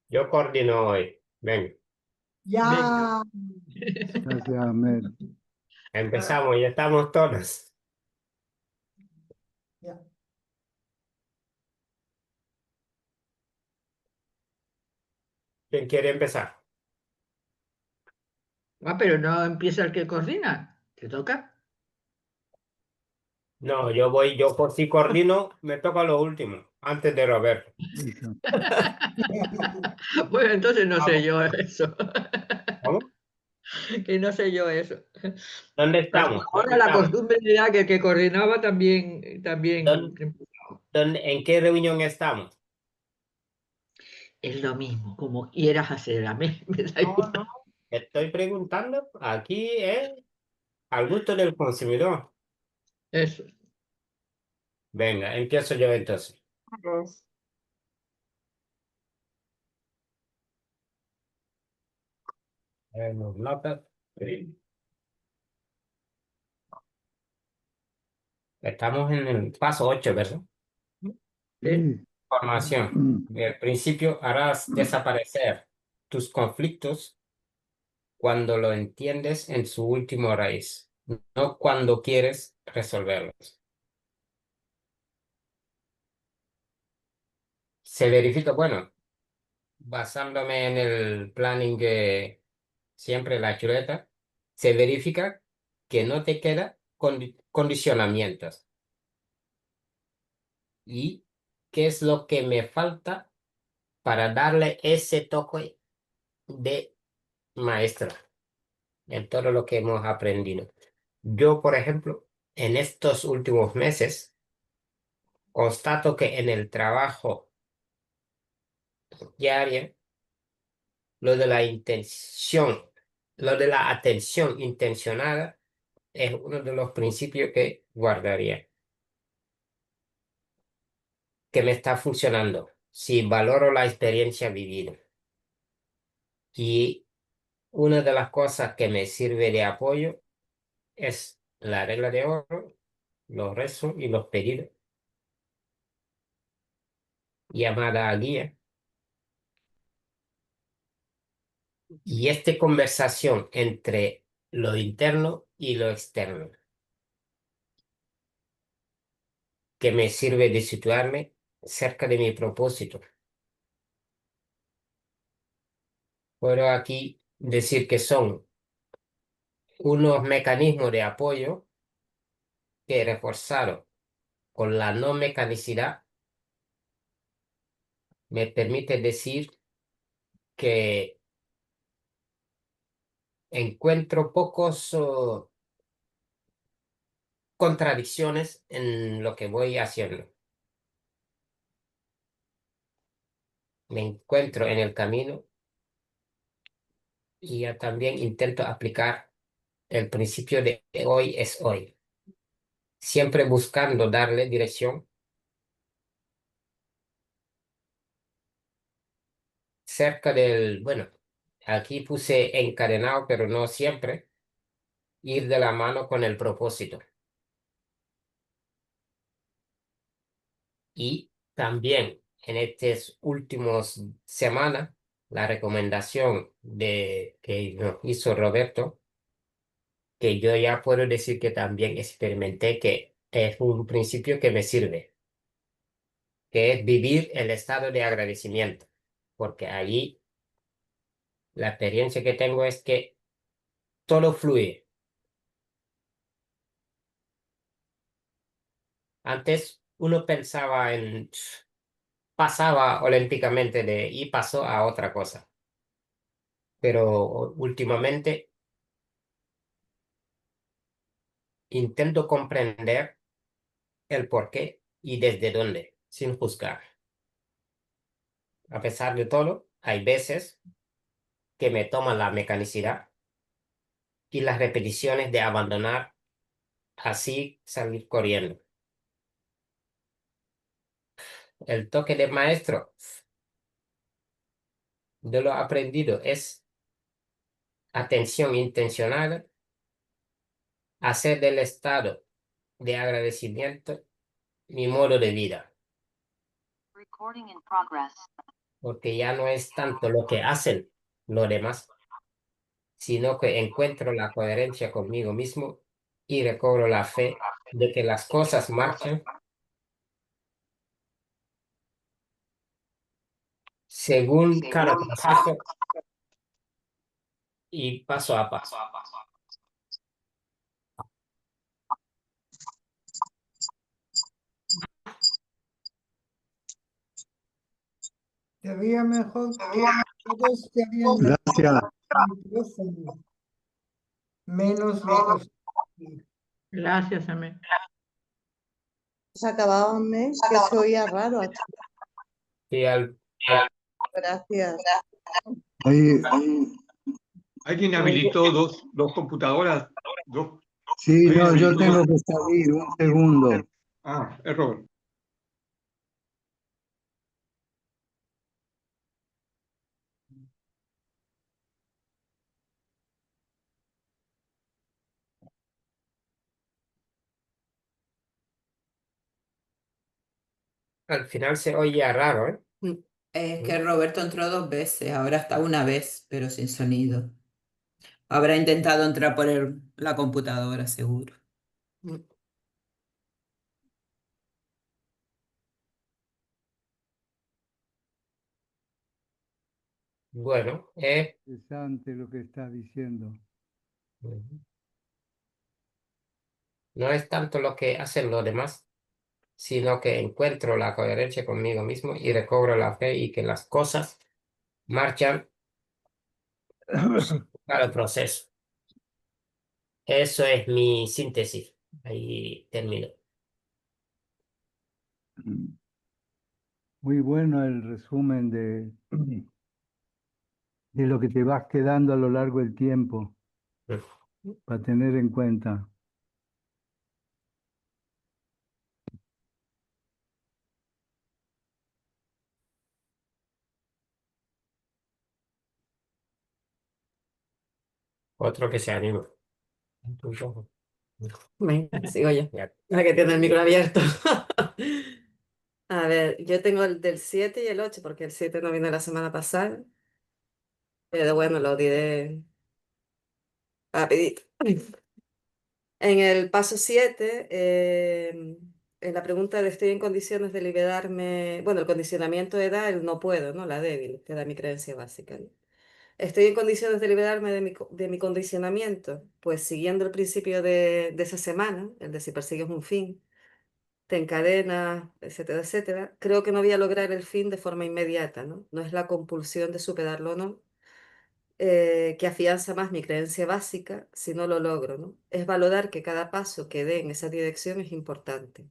Yo coordino hoy. Venga, Venga. Ya. Gracias, Ahmed. empezamos, ya estamos todos. Ya. ¿Quién quiere empezar? Ah, pero no empieza el que coordina. ¿Te toca? No, yo por si coordino, me toca lo último, antes de Roberto. Listo. Bueno, entonces no sé Vamos, yo eso. vamos. Que no sé yo eso. ¿Dónde Hasta estamos? ¿Dónde ahora la estamos? costumbre era que el que coordinaba también ¿Dónde, en qué reunión estamos? es lo mismo, como quieras hacer. A mí me da No, igual. no. Estoy preguntando aquí, al gusto del consumidor. Eso. Venga, empiezo yo entonces. Pues, Los notas. Sí. Estamos en el paso 8, ¿verdad? Sí. Formación. Mm. Al principio harás desaparecer tus conflictos cuando lo entiendes en su último raíz, no cuando quieres resolverlos. Se verifica, bueno, basándome en el planning de siempre la chuleta, se verifica que no te queda condicionamientos. ¿Y qué es lo que me falta para darle ese toque de maestra en todo lo que hemos aprendido? Yo, por ejemplo, en estos últimos meses, constato que en el trabajo diario, lo de la intención, lo de la atención intencionada es uno de los principios que guardaría, que me está funcionando, si valoro la experiencia vivida. Y una de las cosas que me sirve de apoyo es la regla de oro, los rezos y los pedidos, llamada a guía. Y esta conversación entre lo interno y lo externo, que me sirve de situarme cerca de mi propósito. Puedo aquí decir que son unos mecanismos de apoyo que reforzado con la no mecanicidad me permite decir que encuentro pocos contradicciones en lo que voy haciendo. Me encuentro en el camino y ya también intento aplicar el principio de hoy es hoy, siempre buscando darle dirección cerca del, bueno, aquí puse encadenado, pero no siempre, ir de la mano con el propósito. Y también en estas últimas semanas, la recomendación que nos hizo Roberto, que yo ya puedo decir que también experimenté, que es un principio que me sirve, que es vivir el estado de agradecimiento, porque allí la experiencia que tengo es que todo fluye. Antes uno pensaba en, pasaba olímpicamente de y pasó a otra cosa, pero últimamente intento comprender el por qué y desde dónde, sin juzgar. A pesar de todo, hay veces que me toman la mecanicidad y las repeticiones de abandonar, así salir corriendo. El toque de maestro de lo aprendido es atención intencional, hacer del estado de agradecimiento mi modo de vida. Recording in progress. porque ya no es tanto lo que hacen los demás, sino que encuentro la coherencia conmigo mismo y recobro la fe de que las cosas marchan según cada proceso y paso a paso. Sería mejor que todos se habían Gracias. micrófono, menos los. Gracias, Amén. Se acababa un mes que se oía raro aquí. Y Gracias. Ahí, ¿Alguien habilitó dos computadoras? sí, ¿Alguien no, yo habilitó tengo dos? que salir un segundo. Ah, es Robert. al final se oye raro, ¿eh? Es que Roberto entró 2 veces, ahora está una vez, pero sin sonido. Habrá intentado entrar por la computadora, seguro. Bueno, Interesante lo que estás diciendo. no es tanto lo que hacen los demás, sino que encuentro la coherencia conmigo mismo y recobro la fe y que las cosas marchan para el proceso. Eso es mi síntesis. Ahí termino. Muy bueno el resumen de lo que te vas quedando a lo largo del tiempo, para tener en cuenta. Otro que se anima. Venga, sigo yo. Ya. La que tiene el micro abierto. A ver, yo tengo el del 7 y el 8 porque el 7 no vino la semana pasada, pero bueno, lo diré rapidito. En el paso 7, en la pregunta de estoy en condiciones de liberarme, bueno, el condicionamiento era el no puedo, ¿no? La débil, que era mi creencia básica, ¿no? Estoy en condiciones de liberarme de mi condicionamiento, pues siguiendo el principio de esa semana, el de si persigues un fin, te encadena, etcétera, etcétera, creo que no voy a lograr el fin de forma inmediata, ¿no? No es la compulsión de superarlo o no, que afianza más mi creencia básica si no lo logro, ¿no? Es valorar que cada paso que dé en esa dirección es importante.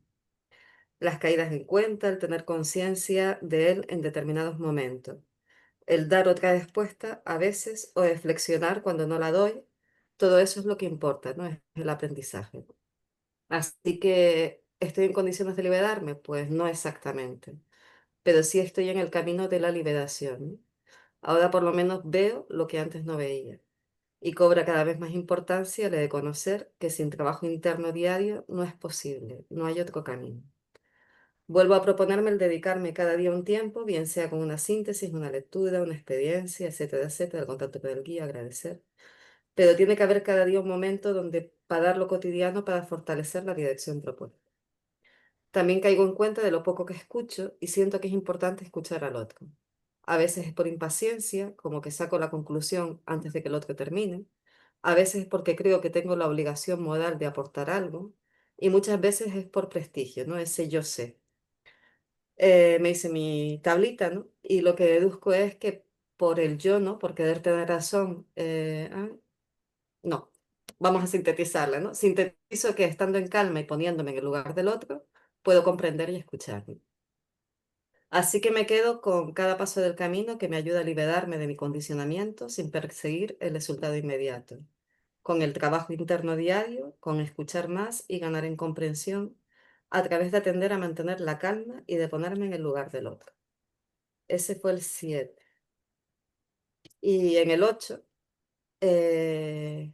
Las caídas en cuenta, el tener conciencia de él en determinados momentos, el dar otra respuesta a veces o reflexionar cuando no la doy, todo eso es lo que importa, ¿no? Es el aprendizaje. Así que, ¿estoy en condiciones de liberarme? Pues no exactamente, pero sí estoy en el camino de la liberación, ¿no? Ahora por lo menos veo lo que antes no veía y cobra cada vez más importancia el de conocer que sin trabajo interno diario no es posible, no hay otro camino. Vuelvo a proponerme el dedicarme cada día un tiempo, bien sea con una síntesis, una lectura, una experiencia, etcétera, etcétera, el contacto con el guía, agradecer. Pero tiene que haber cada día un momento donde parar lo cotidiano para fortalecer la dirección propuesta. También caigo en cuenta de lo poco que escucho y siento que es importante escuchar al otro. A veces es por impaciencia, como que saco la conclusión antes de que el otro termine. A veces es porque creo que tengo la obligación moral de aportar algo. Y muchas veces es por prestigio, ¿no? Ese yo sé. Me hice mi tablita, ¿no? Y lo que deduzco es que por el yo, ¿no? Por querer tener razón, no, vamos a sintetizarla, ¿no? Sintetizo que estando en calma y poniéndome en el lugar del otro, puedo comprender y escuchar. Así que me quedo con cada paso del camino que me ayuda a liberarme de mi condicionamiento sin perseguir el resultado inmediato, con el trabajo interno diario, con escuchar más y ganar en comprensión, a través de atender a mantener la calma y de ponerme en el lugar del otro. Ese fue el 7. Y en el 8, el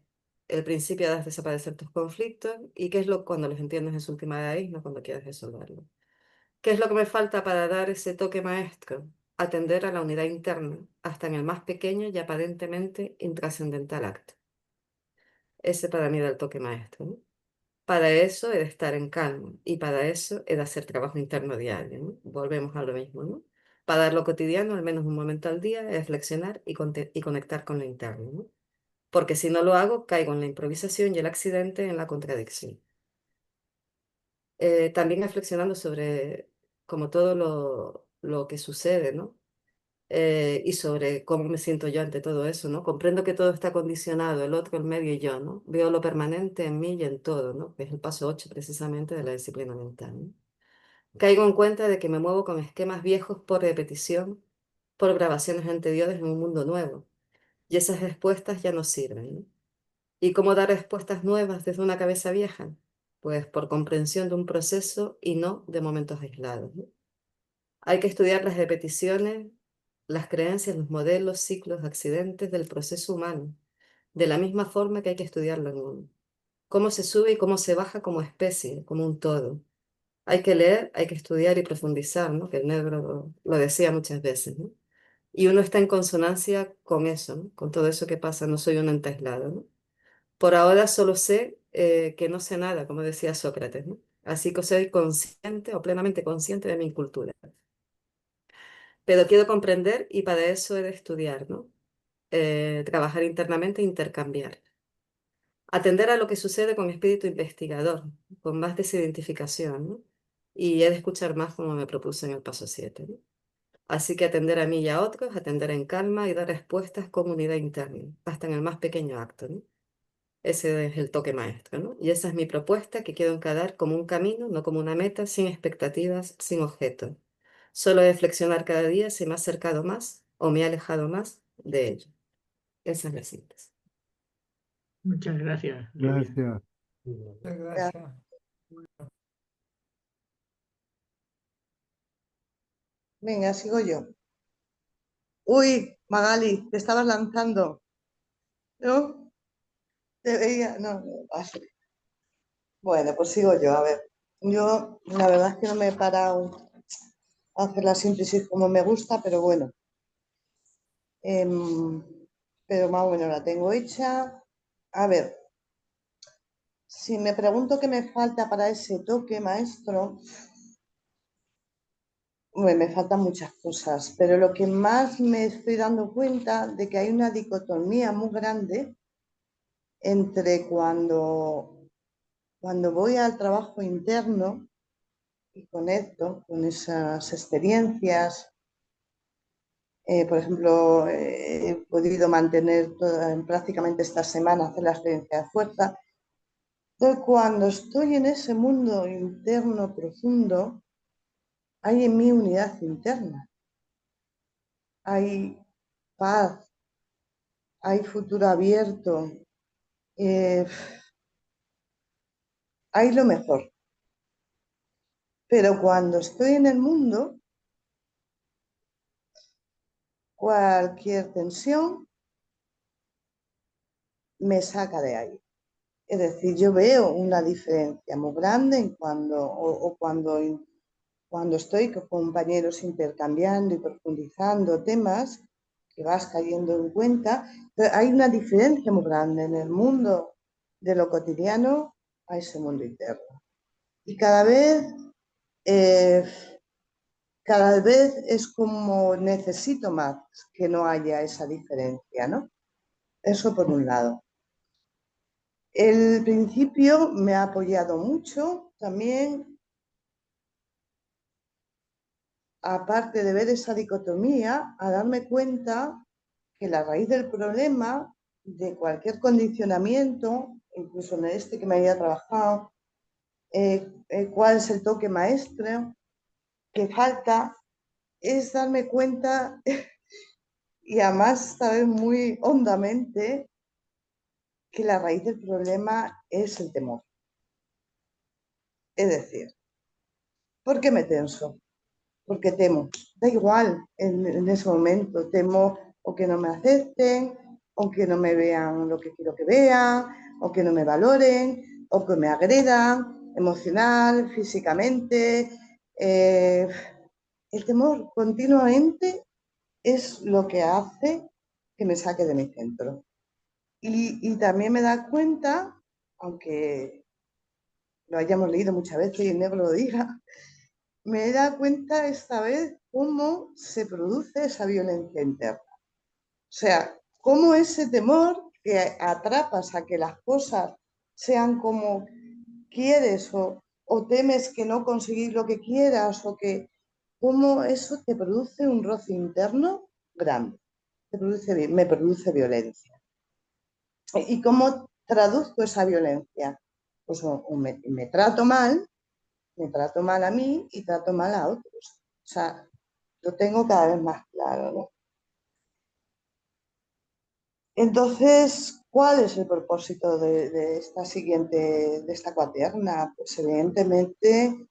principio de desaparecer tus conflictos y qué es lo cuando los entiendes en su última raíz, no cuando quieres resolverlo. ¿Qué es lo que me falta para dar ese toque maestro? atender a la unidad interna, hasta en el más pequeño y aparentemente intrascendental acto. Ese para mí era el toque maestro, ¿no? Para eso he de estar en calma y para eso he de hacer trabajo interno diario, ¿no? Volvemos a lo mismo, ¿no? Para lo cotidiano, al menos un momento al día, es reflexionar y conectar con lo interno, ¿no? Porque si no lo hago, caigo en la improvisación y el accidente en la contradicción. También reflexionando sobre como todo lo que sucede, ¿no? Y sobre cómo me siento yo ante todo eso, ¿no? Comprendo que todo está condicionado, el otro, el medio y yo, ¿no? Veo lo permanente en mí y en todo, ¿no? Que es el paso 8 precisamente de la disciplina mental, ¿no? Caigo en cuenta de que me muevo con esquemas viejos por repetición, por grabaciones anteriores en un mundo nuevo, y esas respuestas ya no sirven, ¿no? ¿Y cómo dar respuestas nuevas desde una cabeza vieja? Pues por comprensión de un proceso y no de momentos aislados, ¿no? Hay que estudiar las repeticiones, las creencias, los modelos, ciclos, accidentes del proceso humano, de la misma forma que hay que estudiarlo en uno. Cómo se sube y cómo se baja como especie, como un todo. Hay que leer, hay que estudiar y profundizar, ¿no? Que el negro lo decía muchas veces, ¿no? Y uno está en consonancia con eso, ¿no? Con todo eso que pasa, no soy un ente aislado, ¿no? Por ahora solo sé que no sé nada, como decía Sócrates, ¿no? Así que soy consciente o plenamente consciente de mi incultura. Pero quiero comprender y para eso he de estudiar, ¿no? Trabajar internamente e intercambiar. Atender a lo que sucede con espíritu investigador, con más desidentificación, ¿no? Y he de escuchar más como me propuse en el paso 7, ¿no? Así que atender a mí y a otros, atender en calma y dar respuestas con unidad interna, hasta en el más pequeño acto, ¿no? Ese es el toque maestro, ¿no? Y esa es mi propuesta que quiero encarar como un camino, no como una meta, sin expectativas, sin objeto. Solo reflexionar cada día si me ha acercado más o me ha alejado más de ello. Esa es la síntesis. Muchas gracias, Lidia. Gracias. Muchas gracias. Venga, sigo yo. Uy, Magali, te estabas lanzando, ¿no? Te veía, no, vale. Bueno, pues sigo yo, a ver. Yo, la verdad es que no me he parado a hacer la síntesis como me gusta, pero bueno. Pero más o menos la tengo hecha. A ver, si me pregunto qué me falta para ese toque maestro, me faltan muchas cosas, pero lo que más me estoy dando cuenta de que hay una dicotomía muy grande entre cuando voy al trabajo interno y conecto con esas experiencias. Por ejemplo, he podido mantener prácticamente esta semana hacer la experiencia de fuerza. Entonces, cuando estoy en ese mundo interno profundo, hay en mí unidad interna, hay paz, hay futuro abierto, hay lo mejor. Pero cuando estoy en el mundo, cualquier tensión me saca de ahí. Es decir, yo veo una diferencia muy grande en cuando estoy con compañeros intercambiando y profundizando temas que vas cayendo en cuenta. Pero hay una diferencia muy grande en el mundo de lo cotidiano a ese mundo interno. Y cada vez es como necesito más que no haya esa diferencia, ¿no? Eso por un lado. El principio me ha apoyado mucho también, aparte de ver esa dicotomía, a darme cuenta que la raíz del problema de cualquier condicionamiento, incluso en este que me había trabajado, cuál es el toque maestro que falta, es darme cuenta y además saber muy hondamente que la raíz del problema es el temor. Es decir, ¿por qué me tenso? Porque temo. Da igual en ese momento, temo o que no me acepten, o que no me vean lo que quiero que vean, o que no me valoren, o que me agredan emocional, físicamente. El temor continuamente es lo que hace que me saque de mi centro. Y también me da cuenta, aunque lo hayamos leído muchas veces y el negro lo diga, me da cuenta esta vez cómo se produce esa violencia interna. O sea, cómo ese temor que atrapas a que las cosas sean como quieres o temes que no conseguir lo que quieras o que cómo eso te produce un roce interno grande, me produce violencia. ¿Y cómo traduzco esa violencia? Pues me trato mal a mí y trato mal a otros. O sea, lo tengo cada vez más claro, ¿no? Entonces, ¿cuál es el propósito de esta cuaterna? Pues evidentemente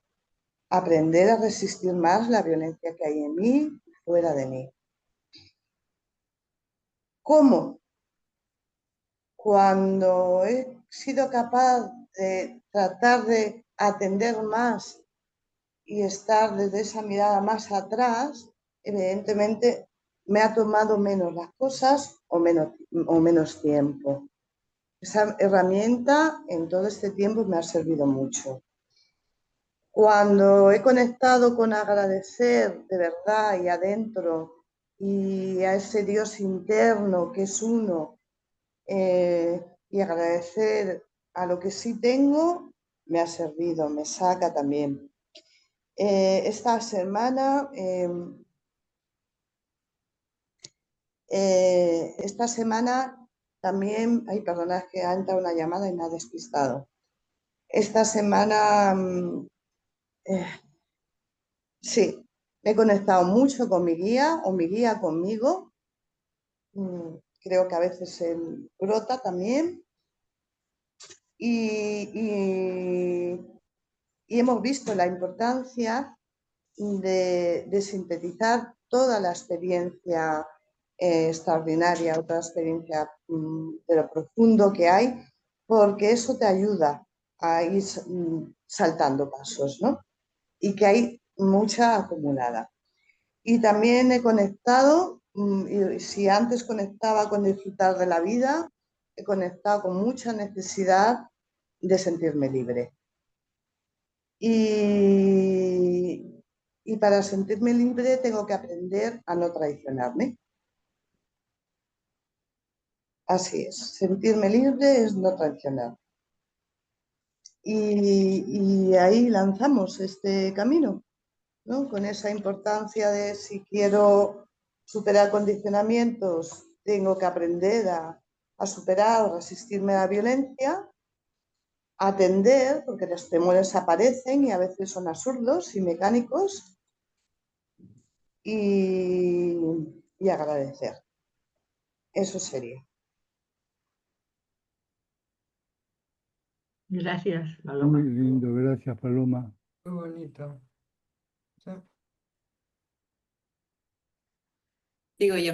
aprender a resistir más la violencia que hay en mí y fuera de mí. ¿Cómo? Cuando he sido capaz de tratar de atender más y estar desde esa mirada más atrás, evidentemente me ha tomado menos las cosas o menos tiempo. Esa herramienta en todo este tiempo me ha servido mucho. Cuando he conectado con agradecer de verdad y adentro y a ese Dios interno que es uno y agradecer a lo que sí tengo, me ha servido, me saca también. Esta semana también, ay, perdona, es que ha entrado una llamada y me ha despistado. Esta semana, sí, me he conectado mucho con mi guía o mi guía conmigo. Creo que a veces él brota también. Y hemos visto la importancia de sintetizar toda la experiencia extraordinaria, otra experiencia de lo profundo que hay, porque eso te ayuda a ir saltando pasos, ¿no? Y que hay mucha acumulada. Y también he conectado, y si antes conectaba con disfrutar de la vida, he conectado con mucha necesidad de sentirme libre. Y para sentirme libre tengo que aprender a no traicionarme. Así es, sentirme libre es no traicionar. Y ahí lanzamos este camino, ¿no? Con esa importancia de si quiero superar condicionamientos, tengo que aprender a superar o resistirme a la violencia, atender, porque los temores aparecen y a veces son absurdos y mecánicos, y agradecer. Eso sería. Gracias, Muy Paloma. lindo, gracias Paloma. Muy bonito. Sí. Digo yo.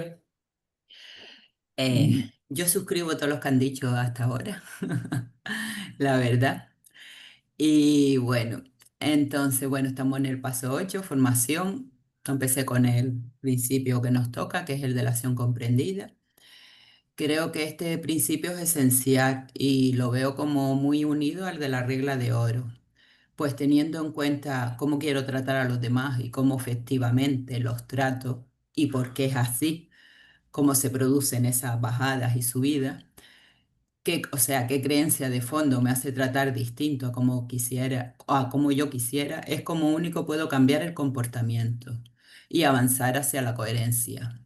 Yo suscribo todos los que han dicho hasta ahora, la verdad. Y bueno, entonces, bueno, estamos en el paso 8 formación. Empecé con el principio que nos toca, que es el de la acción comprendida. Creo que este principio es esencial y lo veo como muy unido al de la regla de oro, pues teniendo en cuenta cómo quiero tratar a los demás y cómo efectivamente los trato y por qué es así, cómo se producen esas bajadas y subidas, o sea, qué creencia de fondo me hace tratar distinto a como quisiera, o a como yo quisiera, es como único puedo cambiar el comportamiento y avanzar hacia la coherencia.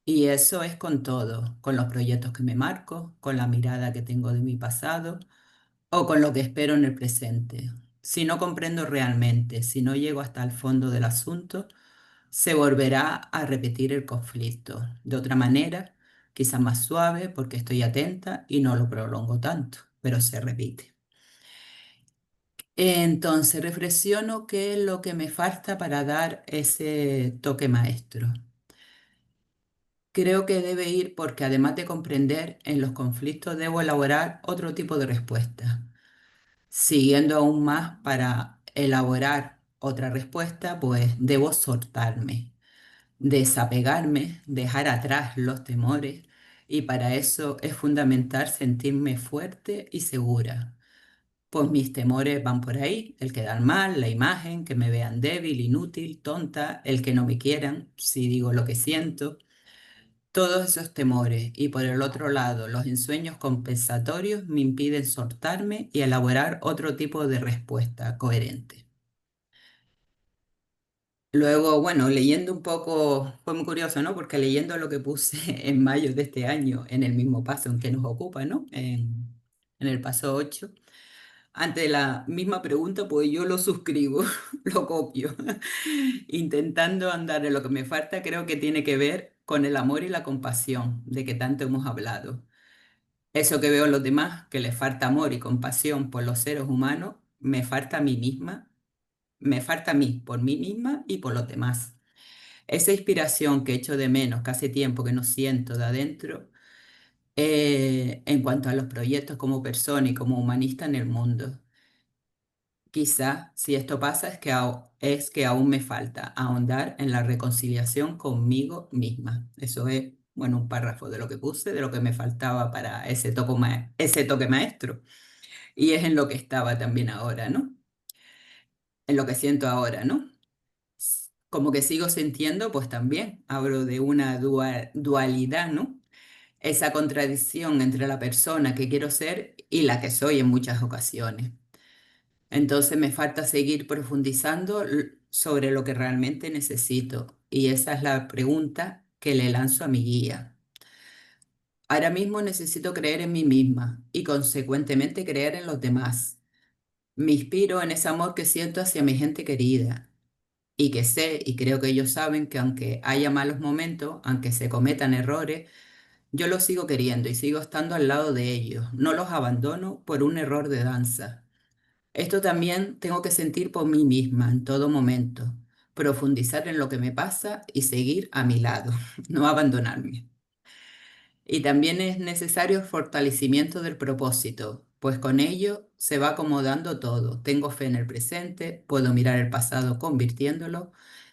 Y eso es con todo, con los proyectos que me marco, con la mirada que tengo de mi pasado o con lo que espero en el presente. Si no comprendo realmente, si no llego hasta el fondo del asunto, se volverá a repetir el conflicto. De otra manera, quizás más suave porque estoy atenta y no lo prolongo tanto, pero se repite. Entonces, reflexiono qué es lo que me falta para dar ese toque maestro. Creo que debe ir porque además de comprender en los conflictos, debo elaborar otro tipo de respuesta. Siguiendo aún más para elaborar otra respuesta, pues debo soltarme. desapegarme, dejar atrás los temores, y para eso es fundamental sentirme fuerte y segura. Pues mis temores van por ahí, el quedar mal, la imagen, que me vean débil, inútil, tonta, el que no me quieran si digo lo que siento, todos esos temores. Y por el otro lado, los ensueños compensatorios me impiden soltarme y elaborar otro tipo de respuesta coherente. Luego, bueno, leyendo un poco, fue muy curioso, ¿no? Porque leyendo lo que puse en mayo de este año, en el mismo paso en que nos ocupa, ¿no? En el paso 8, ante la misma pregunta, pues yo lo suscribo, lo copio, intentando andar en lo que me falta, creo que tiene que ver con el amor y la compasión, de que tanto hemos hablado. Eso que veo en los demás, que les falta amor y compasión por los seres humanos, me falta a mí misma, me falta a mí, por mí misma y por los demás. Esa inspiración que echo de menos, que hace tiempo que no siento de adentro, en cuanto a los proyectos como persona y como humanista en el mundo. Quizá si esto pasa es que aún me falta ahondar en la reconciliación conmigo misma. Eso es, bueno, un párrafo de lo que puse, de lo que me faltaba para ese toque maestro. Y es en lo que estaba también ahora, ¿no? En lo que siento ahora, ¿no? Como que sigo sintiendo, pues también hablo de una dualidad, ¿no? Esa contradicción entre la persona que quiero ser y la que soy en muchas ocasiones. Entonces me falta seguir profundizando sobre lo que realmente necesito. Y esa es la pregunta que le lanzo a mi guía. Ahora mismo necesito creer en mí misma y consecuentemente creer en los demás. Me inspiro en ese amor que siento hacia mi gente querida y que sé y creo que ellos saben que aunque haya malos momentos, aunque se cometan errores, yo los sigo queriendo y sigo estando al lado de ellos. No los abandono por un error de danza. Esto también tengo que sentir por mí misma en todo momento, profundizar en lo que me pasa y seguir a mi lado, no abandonarme. Y también es necesario el fortalecimiento del propósito, pues con ello se va acomodando todo. Tengo fe en el presente, puedo mirar el pasado convirtiéndolo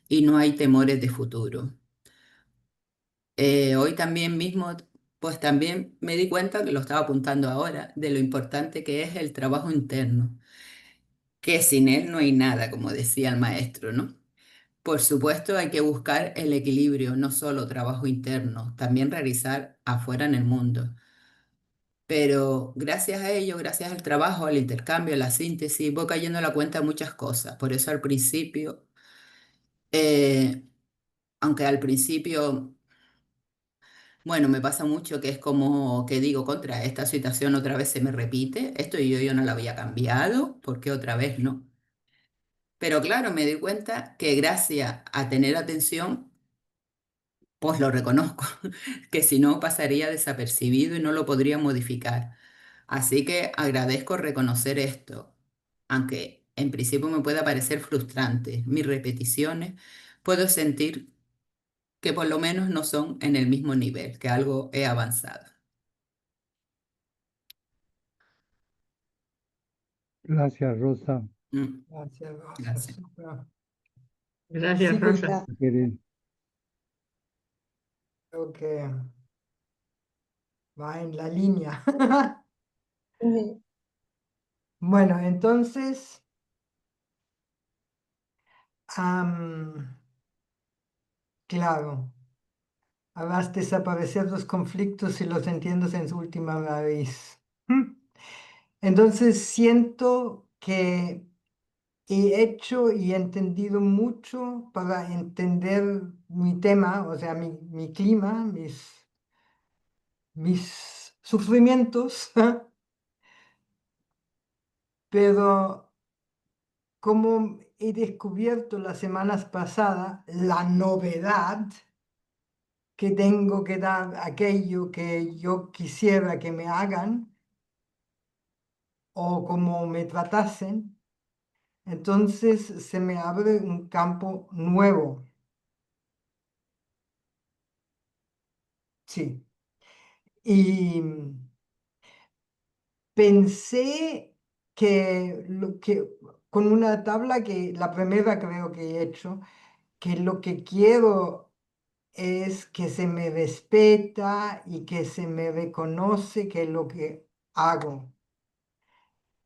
y no hay temores de futuro. Hoy también mismo, pues también me di cuenta, que lo estaba apuntando ahora, de lo importante que es el trabajo interno, que sin él no hay nada, como decía el maestro, ¿no? Por supuesto, hay que buscar el equilibrio, no solo trabajo interno, también realizar afuera en el mundo. Pero gracias a ello, gracias al trabajo, al intercambio, a la síntesis, voy cayendo a la cuenta de muchas cosas. Por eso al principio, eh, aunque al principio, bueno, me pasa mucho que es como que digo, contra esta situación otra vez se me repite, esto yo no lo había cambiado, ¿por qué otra vez no? Pero claro, me di cuenta que gracias a tener atención, pues lo reconozco, que si no pasaría desapercibido y no lo podría modificar. Así que agradezco reconocer esto, aunque en principio me pueda parecer frustrante. Mis repeticiones, puedo sentir que por lo menos no son en el mismo nivel, que algo he avanzado. Gracias, Rosa. Mm, Gracias, Rosa. gracias. Súper. Gracias, Sí, Rosa. Querido. Creo que va en la línea. Bueno, entonces, claro, harás desaparecer los conflictos y los entiendes en su última raíz. Entonces siento que he hecho y entendido mucho para entender mi tema, o sea, mi clima, mis sufrimientos, pero como he descubierto las semanas pasadas, la novedad que tengo que dar aquello que yo quisiera que me hagan o como me tratasen, entonces se me abre un campo nuevo. Sí. Y pensé que con una tabla que la primera creo que he hecho, que lo que quiero es que se me respeta y que se me reconoce que lo que hago.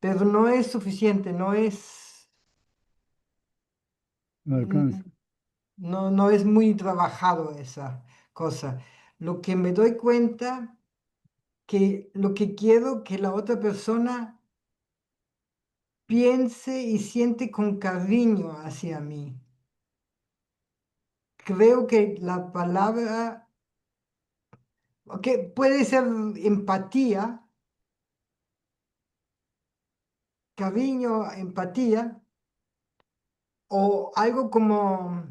Pero no es suficiente, no alcanza. no es muy trabajado esa cosa. Lo que me doy cuenta que lo que quiero que la otra persona piense y siente con cariño hacia mí. Creo que la palabra, que puede ser empatía, cariño, empatía, o algo como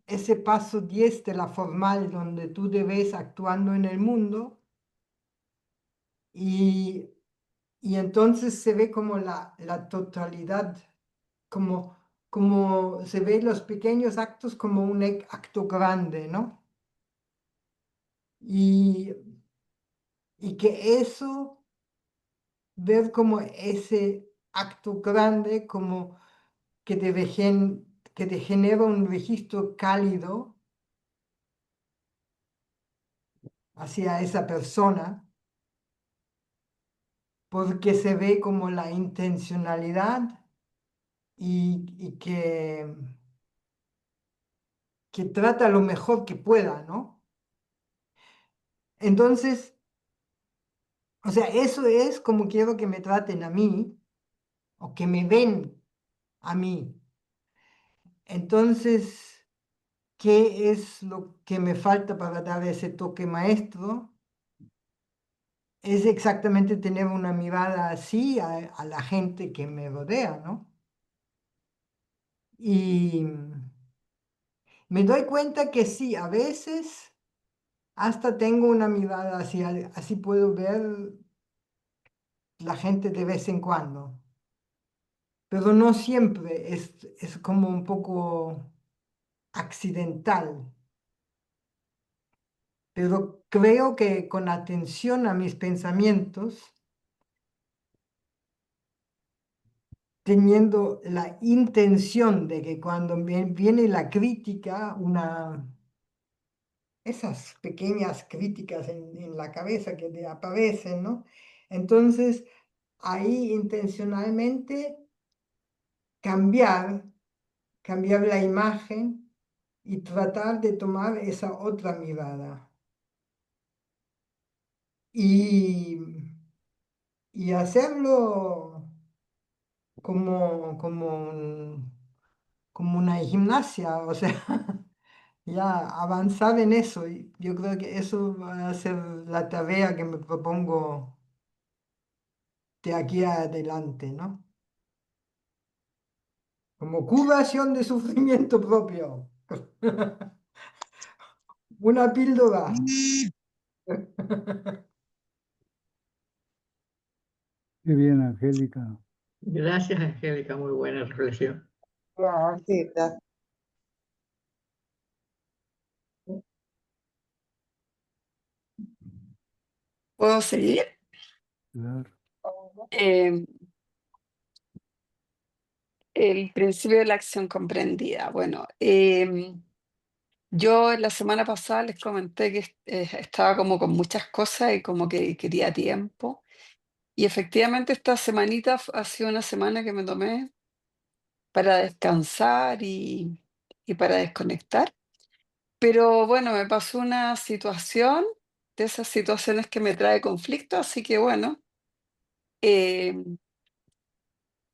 ese paso 10 de la formal donde tú debes actuando en el mundo y, y entonces se ve como la totalidad, como se ve los pequeños actos como un acto grande, ¿no? Y, y que eso, ver como ese acto grande, como que te genera un registro cálido hacia esa persona, porque se ve como la intencionalidad y que trata lo mejor que pueda, ¿no? Entonces, o sea, eso es como quiero que me traten a mí o que me ven a mí. Entonces, ¿qué es lo que me falta para dar ese toque maestro? Es exactamente tener una mirada así a la gente que me rodea, ¿no? Y me doy cuenta que sí, a veces hasta tengo una mirada así, así puedo ver la gente de vez en cuando, pero no siempre, es como un poco accidental. Pero creo que con atención a mis pensamientos, teniendo la intención de que cuando viene la crítica, esas pequeñas críticas en la cabeza que te aparecen, ¿no? Entonces, ahí intencionalmente cambiar, cambiar la imagen y tratar de tomar esa otra mirada. Y, y hacerlo como una gimnasia, o sea, ya avanzar en eso. Y yo creo que eso va a ser la tarea que me propongo de aquí adelante, ¿no? Como curación de sufrimiento propio. Una píldora. Qué bien, Angélica. Gracias, Angélica, muy buena reflexión. Sí, gracias. ¿Puedo seguir? Claro. Eh, el principio de la acción comprendida. Bueno, yo la semana pasada les comenté que estaba como con muchas cosas y como que quería tiempo. Y efectivamente esta semanita ha sido una semana que me tomé para descansar y para desconectar. Pero bueno, me pasó una situación, de esas situaciones que me trae conflicto, así que bueno, eh,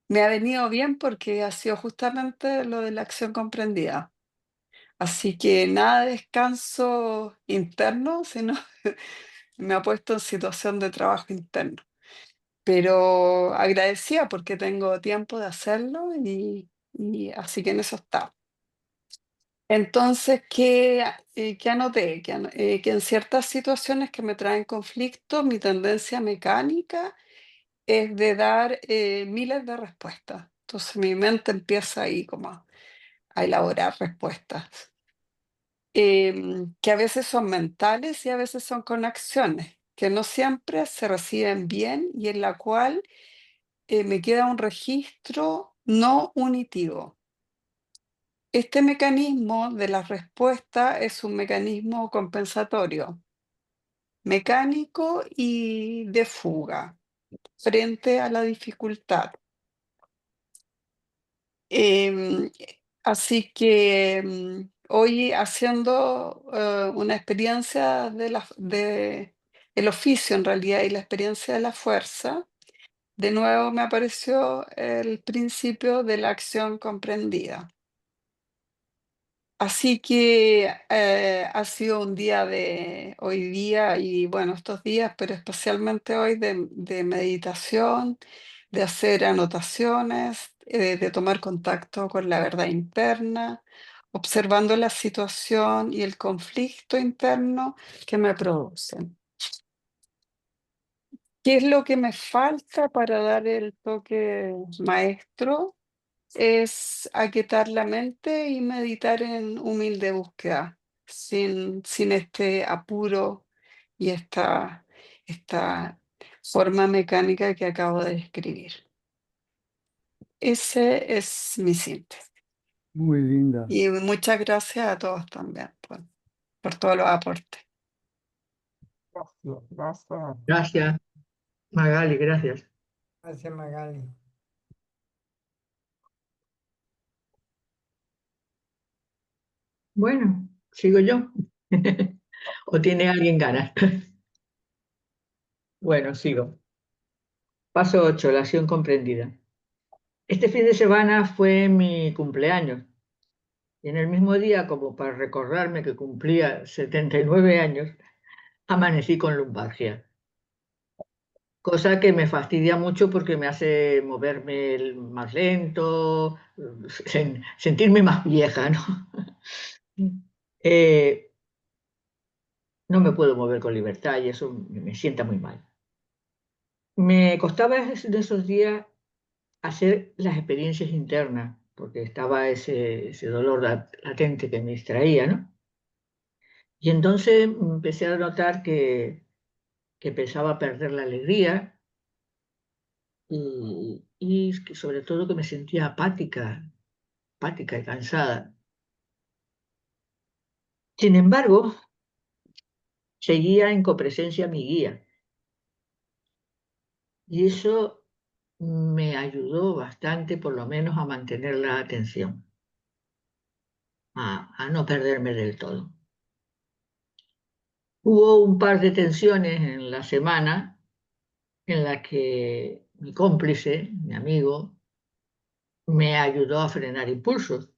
me ha venido bien porque ha sido justamente lo de la acción comprendida. Así que nada de descanso interno, sino me ha puesto en situación de trabajo interno. Pero agradecida porque tengo tiempo de hacerlo y así que en eso está. Entonces, ¿qué anoté? Que en ciertas situaciones que me traen conflicto, mi tendencia mecánica es de dar miles de respuestas. Entonces mi mente empieza ahí como a elaborar respuestas, que a veces son mentales y a veces son con acciones, que no siempre se reciben bien y en la cual me queda un registro no unitivo. Este mecanismo de la respuesta es un mecanismo compensatorio, mecánico y de fuga frente a la dificultad. Em, Así que hoy haciendo una experiencia de el oficio en realidad y la experiencia de la fuerza, de nuevo me apareció el principio de la acción comprendida. Así que ha sido un día de hoy día y bueno, estos días, pero especialmente hoy de meditación, de hacer anotaciones, de tomar contacto con la verdad interna, observando la situación y el conflicto interno que me producen. ¿Qué es lo que me falta para dar el toque maestro? Es aquietar la mente y meditar en humilde búsqueda, sin este apuro y esta forma mecánica que acabo de describir. Ese es mi síntesis. Muy linda. Y muchas gracias a todos también por todos los aportes. Gracias. Gracias, Magali, gracias. Gracias, Magali. Bueno, sigo yo. ¿O tiene alguien ganas? Bueno, sigo. Paso 8, la acción comprendida. Este fin de semana fue mi cumpleaños. Y en el mismo día, como para recordarme que cumplía 79 años, amanecí con lumbalgia. Cosa que me fastidia mucho porque me hace moverme más lento, sentirme más vieja, ¿no? Eh, no me puedo mover con libertad y eso me sienta muy mal. Me costaba de esos días hacer las experiencias internas, porque estaba ese dolor latente que me distraía, ¿no? Y entonces empecé a notar que empezaba a perder la alegría y que sobre todo que me sentía apática y cansada. Sin embargo, seguía en copresencia mi guía y eso me ayudó bastante, por lo menos, a mantener la atención, a no perderme del todo. Hubo un par de tensiones en la semana en la que mi cómplice, mi amigo, me ayudó a frenar impulsos,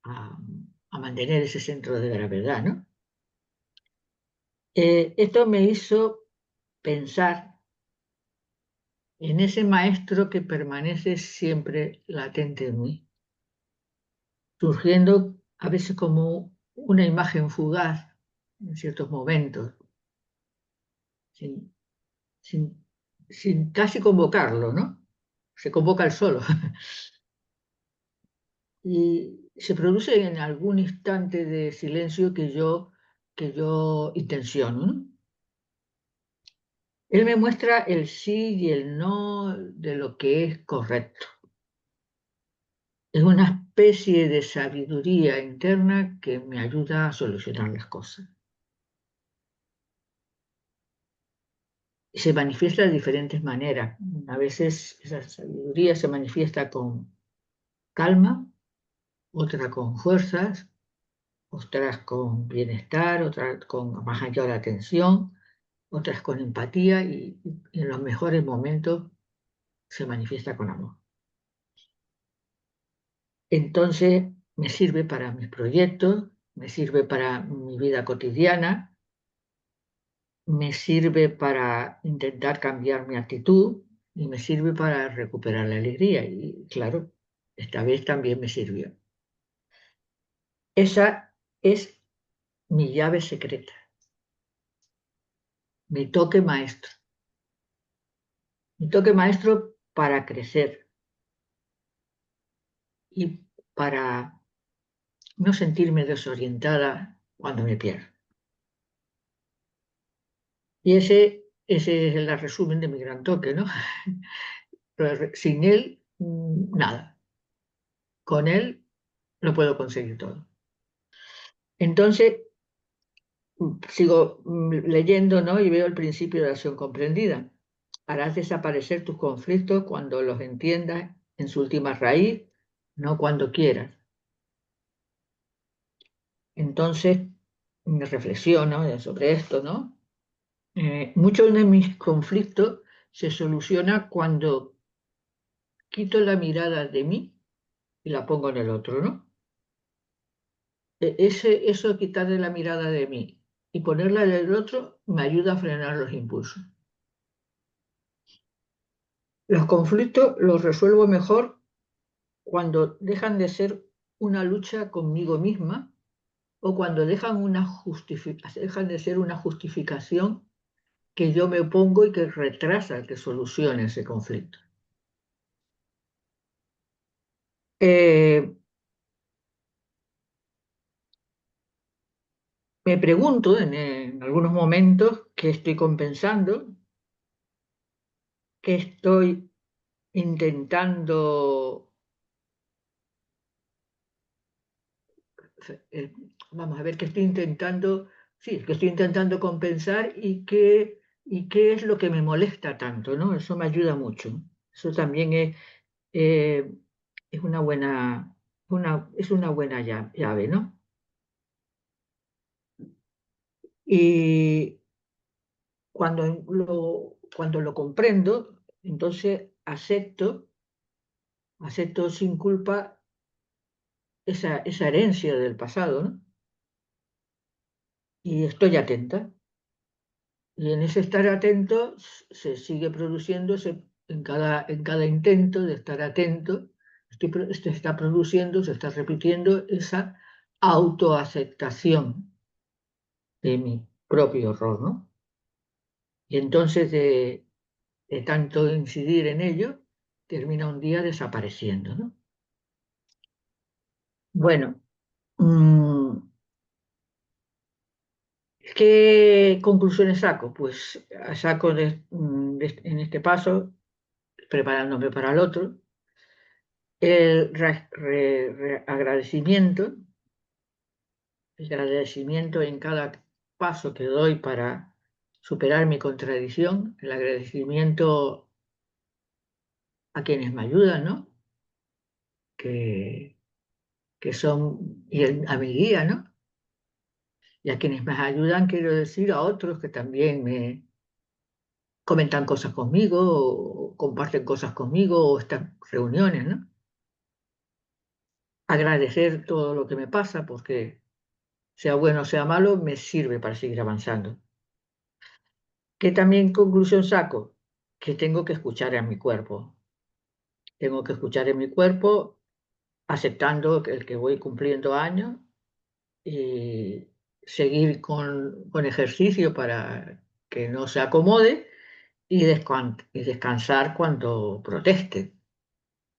a, a mantener ese centro de gravedad, ¿no? Esto me hizo pensar en ese maestro que permanece siempre latente en mí, surgiendo a veces como una imagen fugaz en ciertos momentos, sin, sin, sin casi convocarlo, ¿no? Se convoca el solo. Y se produce en algún instante de silencio que yo intenciono, ¿no? Él me muestra el sí y el no de lo que es correcto. Es una especie de sabiduría interna que me ayuda a solucionar las cosas. Y se manifiesta de diferentes maneras. A veces esa sabiduría se manifiesta con calma, otra con fuerzas, otras con bienestar, otras con mayor atención, otras con empatía y en los mejores momentos se manifiesta con amor. Entonces me sirve para mis proyectos, me sirve para mi vida cotidiana, me sirve para intentar cambiar mi actitud y me sirve para recuperar la alegría. Y claro, esta vez también me sirvió. Esa es mi llave secreta, mi toque maestro. Mi toque maestro para crecer y para no sentirme desorientada cuando me pierdo. Y ese es el resumen de mi gran toque, ¿no? Pero sin él, nada. Con él, lo puedo conseguir todo. Entonces, sigo leyendo, ¿no? Y veo el principio de la acción comprendida. Harás desaparecer tus conflictos cuando los entiendas en su última raíz, no cuando quieras. Entonces, me reflexiono sobre esto, ¿no? Muchos de mis conflictos se solucionan cuando quito la mirada de mí y la pongo en el otro, ¿no? Eso de quitarle la mirada de mí y ponerla en el otro me ayuda a frenar los impulsos. Los conflictos los resuelvo mejor cuando dejan de ser una lucha conmigo misma o cuando dejan de ser una justificación que yo me pongo y que retrasa que solucione ese conflicto. Eh, Me pregunto en algunos momentos qué estoy compensando, qué estoy intentando, eh, vamos a ver, qué estoy intentando, sí, que estoy intentando compensar y qué es lo que me molesta tanto, ¿no? Eso me ayuda mucho. Eso también eh, es es una buena llave, ¿no? Y cuando lo comprendo, entonces acepto sin culpa esa herencia del pasado, ¿no? Y estoy atenta. Y en ese estar atento se sigue produciendo, en cada intento de estar atento, se está produciendo, se está repitiendo esa autoaceptación de mi propio error, ¿no? Y entonces de tanto incidir en ello, termina un día desapareciendo, ¿no? Bueno, mm, ¿qué conclusiones saco? Pues saco en este paso, preparándome para el otro, el agradecimiento en cada paso que doy para superar mi contradicción, el agradecimiento a quienes me ayudan, ¿no? Que, que son, a mi guía, ¿no? Y a quienes me ayudan, quiero decir a otros que también me comentan cosas conmigo, o comparten cosas conmigo, o estas reuniones, ¿no? Agradecer todo lo que me pasa, porque sea bueno o sea malo, me sirve para seguir avanzando. ¿Qué también conclusión saco? Que tengo que escuchar a mi cuerpo. Tengo que escuchar en mi cuerpo, aceptando el que voy cumpliendo años y seguir con ejercicio para que no se acomode y descansar cuando proteste.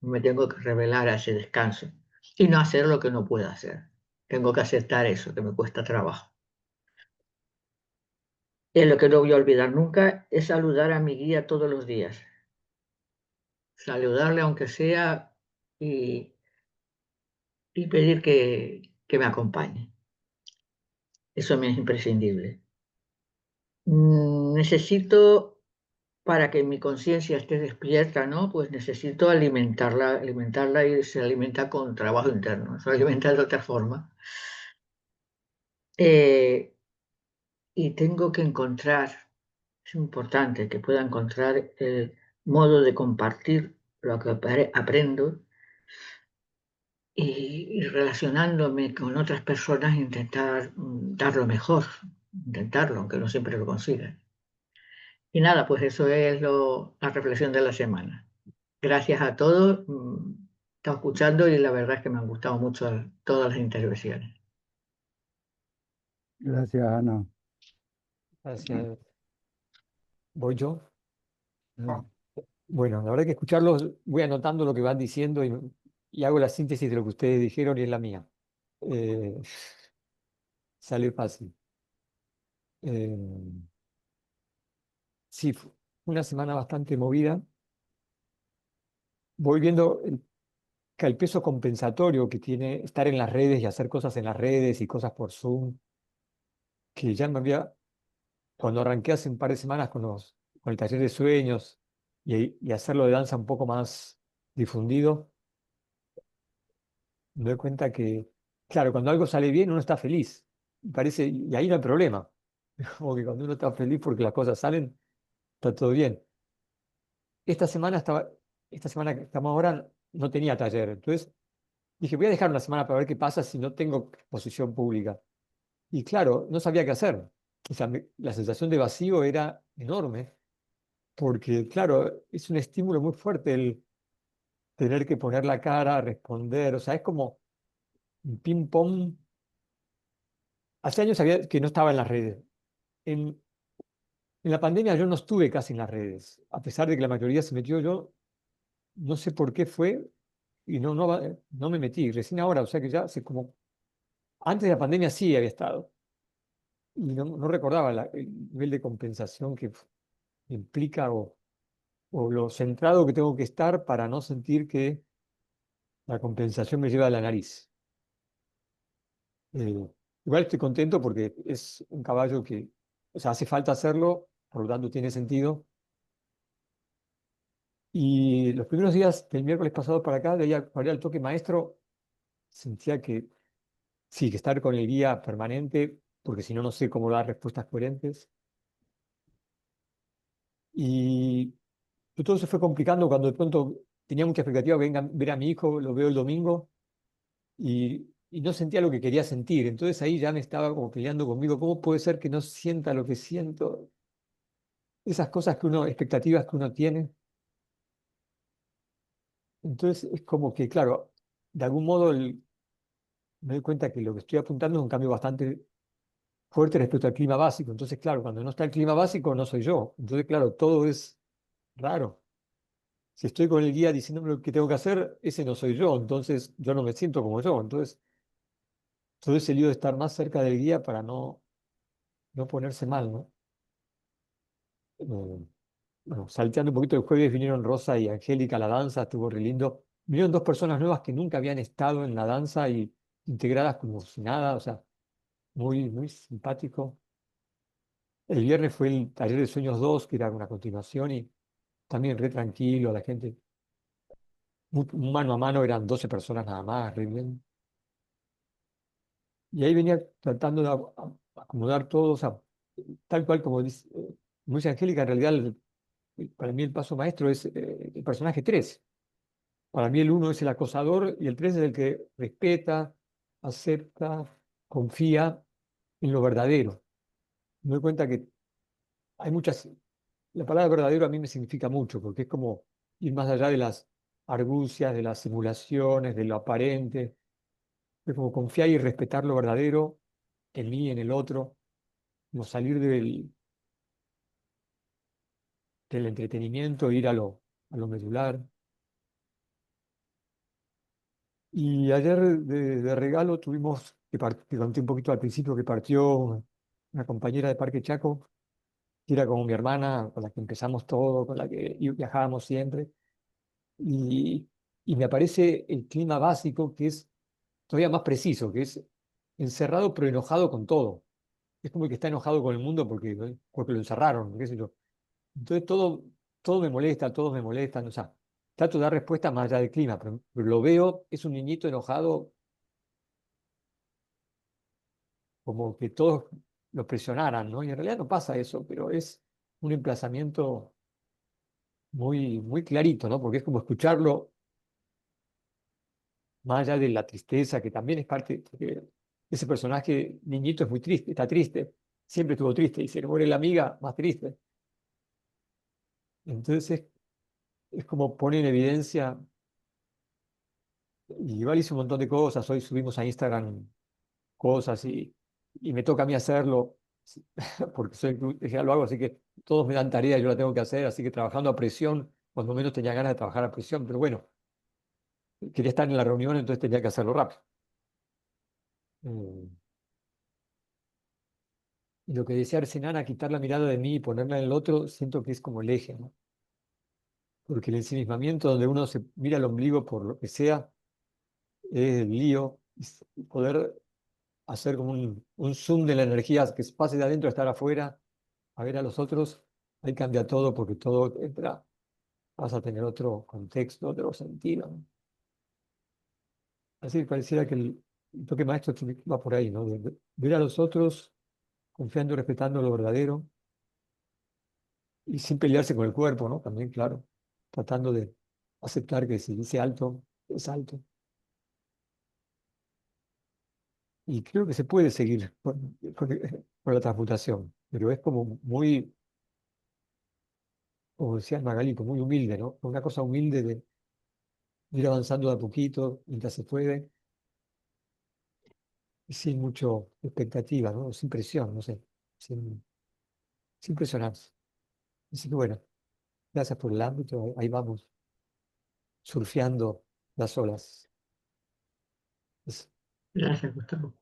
Me tengo que revelar a ese descanso y no hacer lo que no puedo hacer. Tengo que aceptar eso, que me cuesta trabajo. Y lo que no voy a olvidar nunca es saludar a mi guía todos los días. Saludarle aunque sea y, y pedir que me acompañe. Eso me es imprescindible. Necesito, para que mi conciencia esté despierta, ¿no? Pues necesito alimentarla y se alimenta con trabajo interno, se alimenta de otra forma. Eh, y tengo que encontrar, es importante que pueda encontrar el modo de compartir lo que aprendo y relacionándome con otras personas intentar dar lo mejor, intentarlo, aunque no siempre lo consiga. Y nada, pues eso es la reflexión de la semana. Gracias a todos. He estado escuchando y la verdad es que me han gustado mucho todas las intervenciones. Gracias, Ana. Gracias. ¿Voy yo? Bueno, la verdad que escucharlos, voy anotando lo que van diciendo y hago la síntesis de lo que ustedes dijeron y es la mía. Eh, Sale fácil. Eh, sí, fue una semana bastante movida. Voy viendo que el peso compensatorio que tiene estar en las redes y hacer cosas en las redes y cosas por Zoom, que ya me había, cuando arranqué hace un par de semanas con el taller de sueños y hacerlo de danza un poco más difundido, me doy cuenta que, claro, cuando algo sale bien uno está feliz. Y ahí no hay problema. Como que cuando uno está feliz porque las cosas salen, está todo bien. Esta semana que estamos ahora no tenía taller. Entonces dije, voy a dejar una semana para ver qué pasa si no tengo exposición pública. Y claro, no sabía qué hacer. O sea, la sensación de vacío era enorme, porque claro, es un estímulo muy fuerte el tener que poner la cara, responder. O sea, es como un ping-pong. Hace años sabía que no estaba en las redes. En, en la pandemia yo no estuve casi en las redes, a pesar de que la mayoría se metió. Yo no sé por qué fue y no me metí. Recién ahora, o sea que ya hace como, antes de la pandemia sí había estado. Y no recordaba el nivel de compensación que implica o lo centrado que tengo que estar para no sentir que la compensación me lleva a la nariz. Eh, Igual estoy contento porque es un caballo que, o sea, hace falta hacerlo, por lo tanto tiene sentido. Y los primeros días del miércoles pasado para acá, de ahí para ir al toque maestro, sentía que sí, que estar con el guía permanente, porque si no, no sé cómo dar respuestas coherentes. Y todo se fue complicando cuando de pronto tenía mucha expectativa de venga, ver a mi hijo, lo veo el domingo, y no sentía lo que quería sentir. Entonces ahí ya me estaba como peleando conmigo, ¿cómo puede ser que no sienta lo que siento? Esas cosas expectativas que uno tiene. Entonces es como que, claro, de algún modo me doy cuenta que lo que estoy apuntando es un cambio bastante fuerte respecto al clima básico. Entonces, claro, cuando no está el clima básico, no soy yo. Entonces, claro, todo es raro. Si estoy con el guía diciéndome lo que tengo que hacer, ese no soy yo. Entonces, yo no me siento como yo. Entonces, todo ese lío de estar más cerca del guía para no ponerse mal, ¿no? Eh, bueno, salteando un poquito el jueves, vinieron Rosa y Angélica a la danza, estuvo re lindo. Vinieron dos personas nuevas que nunca habían estado en la danza y integradas como si nada, o sea, muy simpático. El viernes fue el taller de Sueños 2 que era una continuación y también re tranquilo, la gente, mano a mano, eran 12 personas nada más, re bien. Y ahí venía tratando de acomodar todo, o sea, tal cual como dice Angélica, en realidad para mí el paso maestro es el personaje 3. Para mí el uno es el acosador y el 3 es el que respeta, acepta, confía en lo verdadero. Me doy cuenta que hay muchas. La palabra verdadero a mí me significa mucho, porque es como ir más allá de las argucias, de las simulaciones, de lo aparente. Es como confiar y respetar lo verdadero en mí, en el otro, como salir del entretenimiento, ir a lo medular. Y ayer de regalo tuvimos, que conté un poquito al principio, que partió una compañera de Parque Chaco, que era como mi hermana, con la que empezamos todo, con la que viajábamos siempre. Y, y me aparece el clima básico, que es todavía más preciso, que es encerrado pero enojado con todo. Es como el que está enojado con el mundo porque lo encerraron, qué sé yo. Entonces todo me molesta, todos me molestan, o sea, trato de dar respuesta más allá del clima, pero lo veo, es un niñito enojado, como que todos lo presionaran, ¿no? Y en realidad no pasa eso, pero es un emplazamiento muy clarito, ¿no? Porque es como escucharlo más allá de la tristeza, que también es parte, porque ese personaje niñito es muy triste, está triste, siempre estuvo triste, y se le muere la amiga, más triste. Entonces es como pone en evidencia, y igual hice un montón de cosas, hoy subimos a Instagram cosas y me toca a mí hacerlo, porque ya lo hago, así que todos me dan tarea, yo la tengo que hacer, así que trabajando a presión, cuando menos tenía ganas de trabajar a presión, pero bueno, quería estar en la reunión, entonces tenía que hacerlo rápido. Eh, Y lo que decía Arsenana, quitar la mirada de mí y ponerla en el otro, siento que es como el eje, ¿no? Porque el ensimismamiento donde uno se mira el ombligo por lo que sea, es el lío, y poder hacer como un zoom de la energía que pase de adentro a estar afuera, a ver a los otros, ahí cambia todo porque todo entra, vas a tener otro contexto, otro sentido, ¿no? Así que pareciera que el toque maestro va por ahí, ¿no? De ver a los otros confiando y respetando lo verdadero y sin pelearse con el cuerpo, ¿no? También, claro, tratando de aceptar que si dice alto, es alto. Y creo que se puede seguir con la transmutación, pero es como muy, como decía Magali, como muy humilde, ¿no? Una cosa humilde de ir avanzando de a poquito mientras se puede y sin mucho expectativa, ¿no? Sin presión, no sé, sin presionarse. Así que bueno, gracias por el ámbito, ahí vamos, surfeando las olas. Es- Gracias, Gustavo.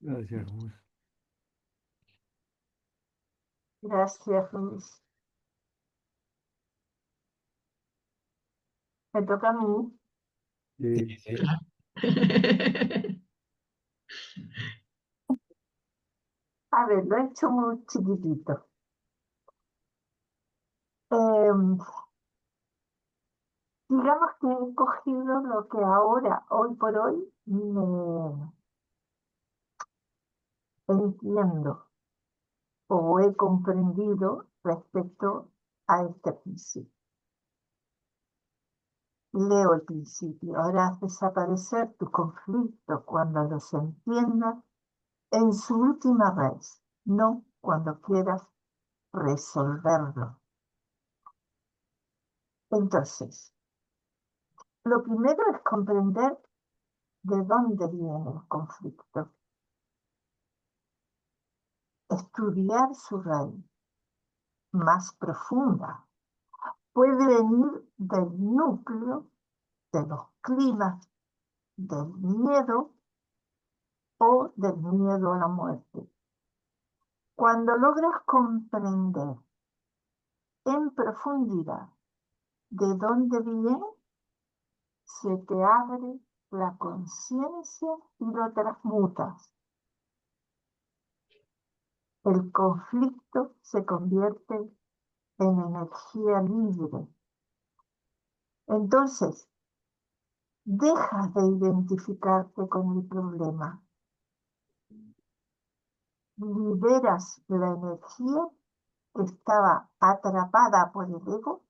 Gracias, Gus. Gracias, Luis. Me toca a mí. Sí, sí. A ver, lo he hecho muy chiquitito. Em, digamos que he cogido lo que ahora, hoy por hoy, me entiendo o he comprendido respecto a este principio. Leo el principio. Harás desaparecer tu conflicto cuando los entiendas en su última vez, no cuando quieras resolverlo. Entonces, lo primero es comprender de dónde viene el conflicto, estudiar su raíz más profunda. Puede venir del núcleo, de los climas, del miedo o del miedo a la muerte. Cuando logras comprender en profundidad de dónde viene, se te abre la conciencia y lo transmutas. El conflicto se convierte en energía libre. Entonces, dejas de identificarte con el problema. Liberas la energía que estaba atrapada por el ego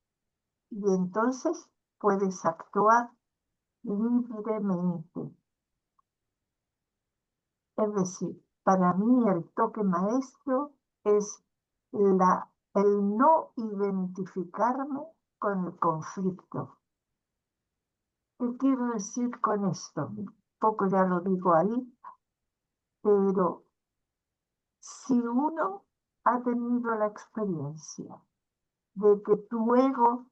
y entonces puedes actuar libremente. Es decir, para mí el toque maestro es el no identificarme con el conflicto. ¿Qué quiero decir con esto? Un poco ya lo digo ahí, pero si uno ha tenido la experiencia de que tu ego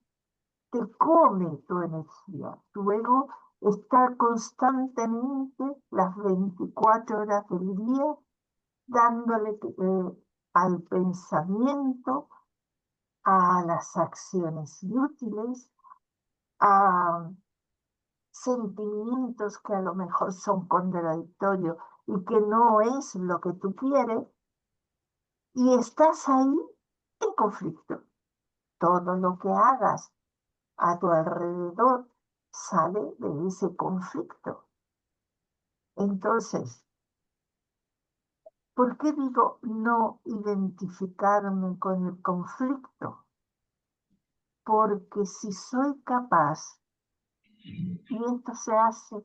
te come tu energía, tu ego está constantemente las 24 horas del día dándole al pensamiento, a las acciones inútiles, a sentimientos que a lo mejor son contradictorios y que no es lo que tú quieres, y estás ahí en conflicto. Todo lo que hagas a tu alrededor sale de ese conflicto. Entonces, ¿por qué digo no identificarme con el conflicto? Porque si soy capaz, y esto se hace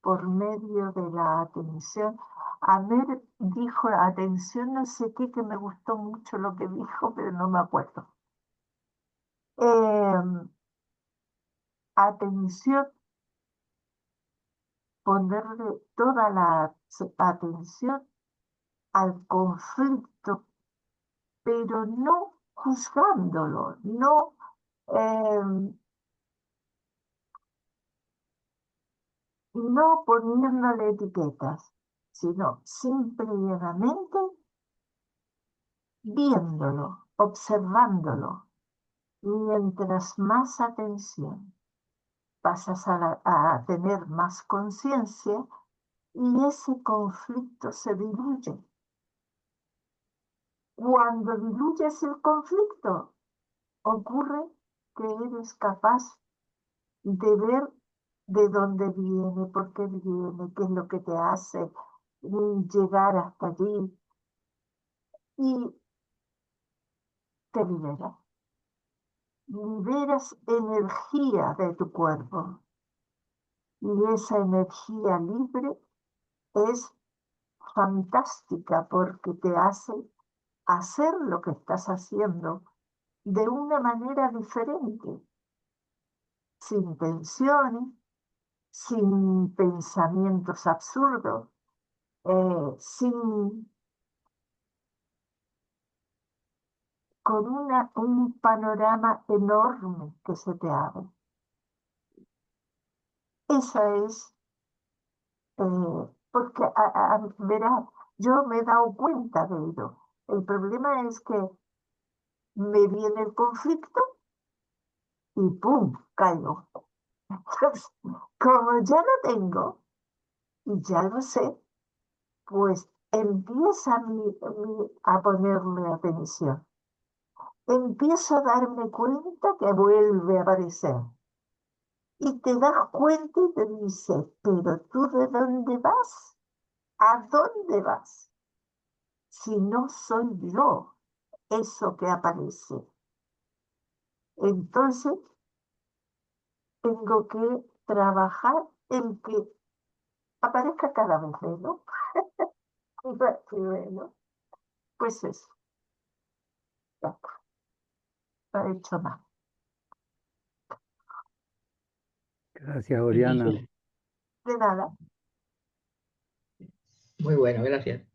por medio de la atención. Amer dijo atención, no sé qué, que me gustó mucho lo que dijo, pero no me acuerdo. Atención, ponerle toda la atención al conflicto, pero no juzgándolo, no poniéndole etiquetas, sino simplemente viéndolo, observándolo. Mientras más atención pasas a tener más conciencia y ese conflicto se diluye. Cuando diluyes el conflicto, ocurre que eres capaz de ver de dónde viene, por qué viene, qué es lo que te hace llegar hasta allí y te liberas. Liberas energía de tu cuerpo y esa energía libre es fantástica porque te hace hacer lo que estás haciendo de una manera diferente, sin tensiones, sin pensamientos absurdos, con un panorama enorme que se te abre. Esa es, porque verás, yo me he dado cuenta de ello. El problema es que me viene el conflicto y ¡pum! Caigo. Entonces, como ya lo tengo y ya lo sé, pues empieza a ponerme atención. Empiezo a darme cuenta que vuelve a aparecer. Y te das cuenta y te dices, pero ¿tú de dónde vas? ¿A dónde vas? Si no soy yo eso que aparece. Entonces, tengo que trabajar en que aparezca cada vez menos. Y bueno, pues eso, ya está, no he hecho más. Gracias, Oriana. De nada. Muy bueno, gracias.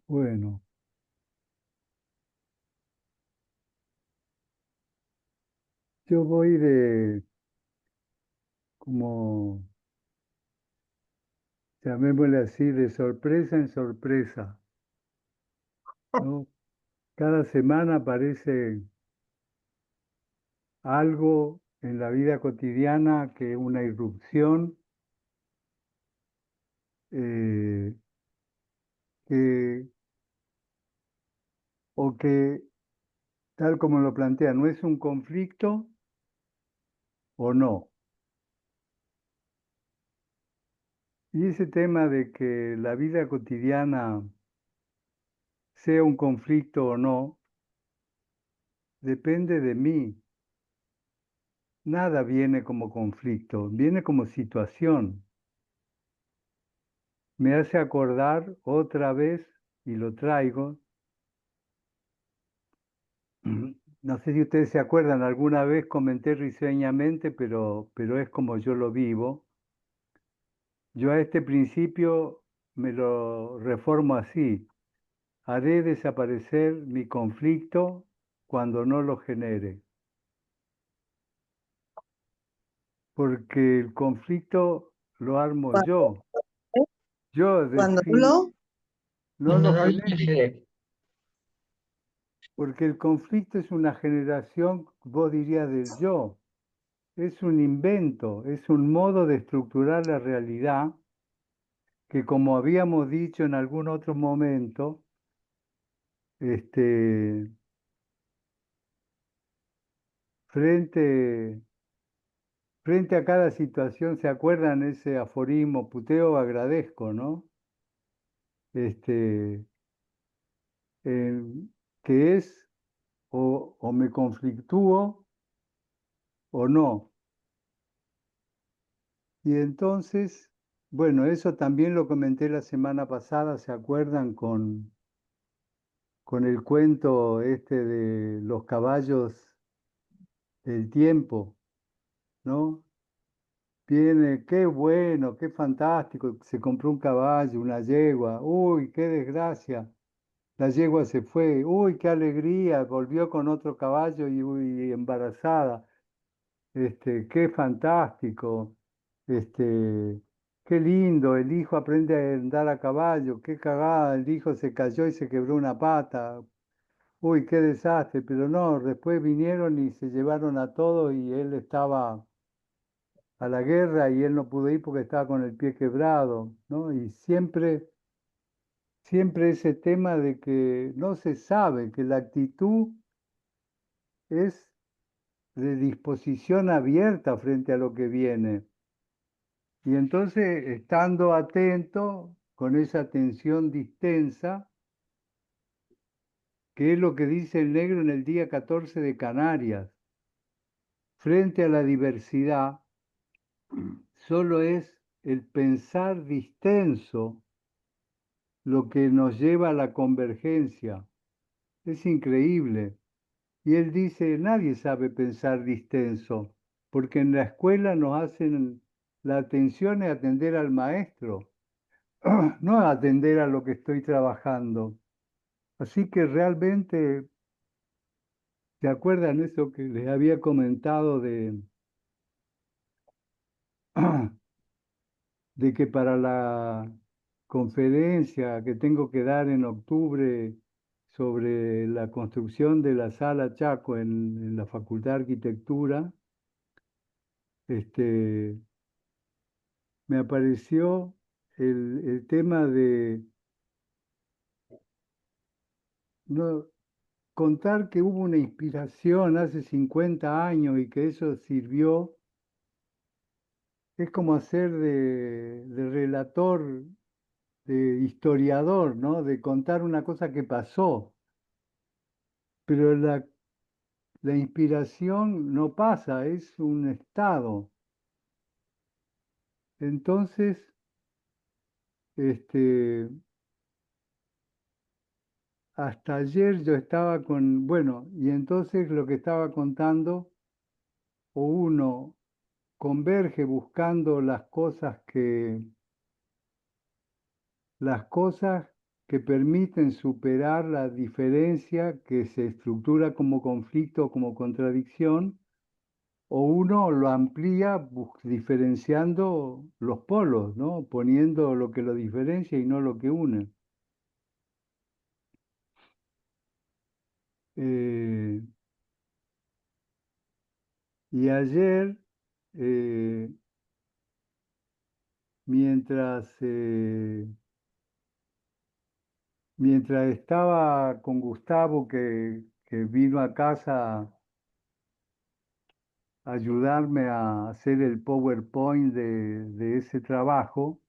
Bueno, yo voy como, llamémosle así, de sorpresa en sorpresa, ¿no? Cada semana aparece algo en la vida cotidiana que una irrupción, eh, que, o que, tal como lo plantea, no es un conflicto o no. Y ese tema de que la vida cotidiana sea un conflicto o no, depende de mí. Nada viene como conflicto, viene como situación. Me hace acordar otra vez, y lo traigo, no sé si ustedes se acuerdan, alguna vez comenté risueñamente, pero es como yo lo vivo. Yo a este principio me lo reformo así: haré desaparecer mi conflicto cuando no lo genere. Porque el conflicto lo armo yo. Yo Cuando defino, no No, lo no, genero. Porque el conflicto es una generación, vos dirías, del yo. Es un invento, es un modo de estructurar la realidad que, como habíamos dicho en algún otro momento, este, frente, frente a cada situación, ¿se acuerdan ese aforismo? Puteo, agradezco, ¿no? Este, eh, que es o me conflictúo o no. Y entonces, bueno, eso también lo comenté la semana pasada, ¿se acuerdan? Con el cuento este de los caballos del tiempo, ¿no? Viene, qué bueno, qué fantástico, se compró un caballo, una yegua, uy, qué desgracia, la yegua se fue, uy, qué alegría, volvió con otro caballo y uy, embarazada, qué fantástico, este, qué lindo, el hijo aprende a andar a caballo, qué cagada, el hijo se cayó y se quebró una pata. Uy, qué desastre, pero no, después vinieron y se llevaron a todos y él estaba a la guerra y él no pudo ir porque estaba con el pie quebrado, ¿no? Y siempre ese tema de que no se sabe, que la actitud es de disposición abierta frente a lo que viene. Y entonces, estando atento, con esa atención distensa, que es lo que dice el negro en el día 14 de Canarias, frente a la diversidad, solo es el pensar distenso lo que nos lleva a la convergencia. Es increíble. Y él dice, nadie sabe pensar distenso, porque en la escuela nos hacen la atención es atender al maestro, no atender a lo que estoy trabajando. Así que realmente, ¿se acuerdan eso que les había comentado de que para la conferencia que tengo que dar en octubre sobre la construcción de la Sala Chaco en la Facultad de Arquitectura, este, me apareció el tema de no, contar que hubo una inspiración hace 50 años y que eso sirvió, es como hacer de relator, de historiador, ¿no? De contar una cosa que pasó, pero la inspiración no pasa, es un estado. Entonces, este, hasta ayer yo estaba con, bueno, y entonces lo que estaba contando, o uno converge buscando las cosas que permiten superar la diferencia que se estructura como conflicto o como contradicción, o uno lo amplía diferenciando los polos, ¿no? Poniendo lo que lo diferencia y no lo que une. Eh, y ayer, eh, mientras, mientras estaba con Gustavo, que vino a casa a ayudarme a hacer el PowerPoint de ese trabajo,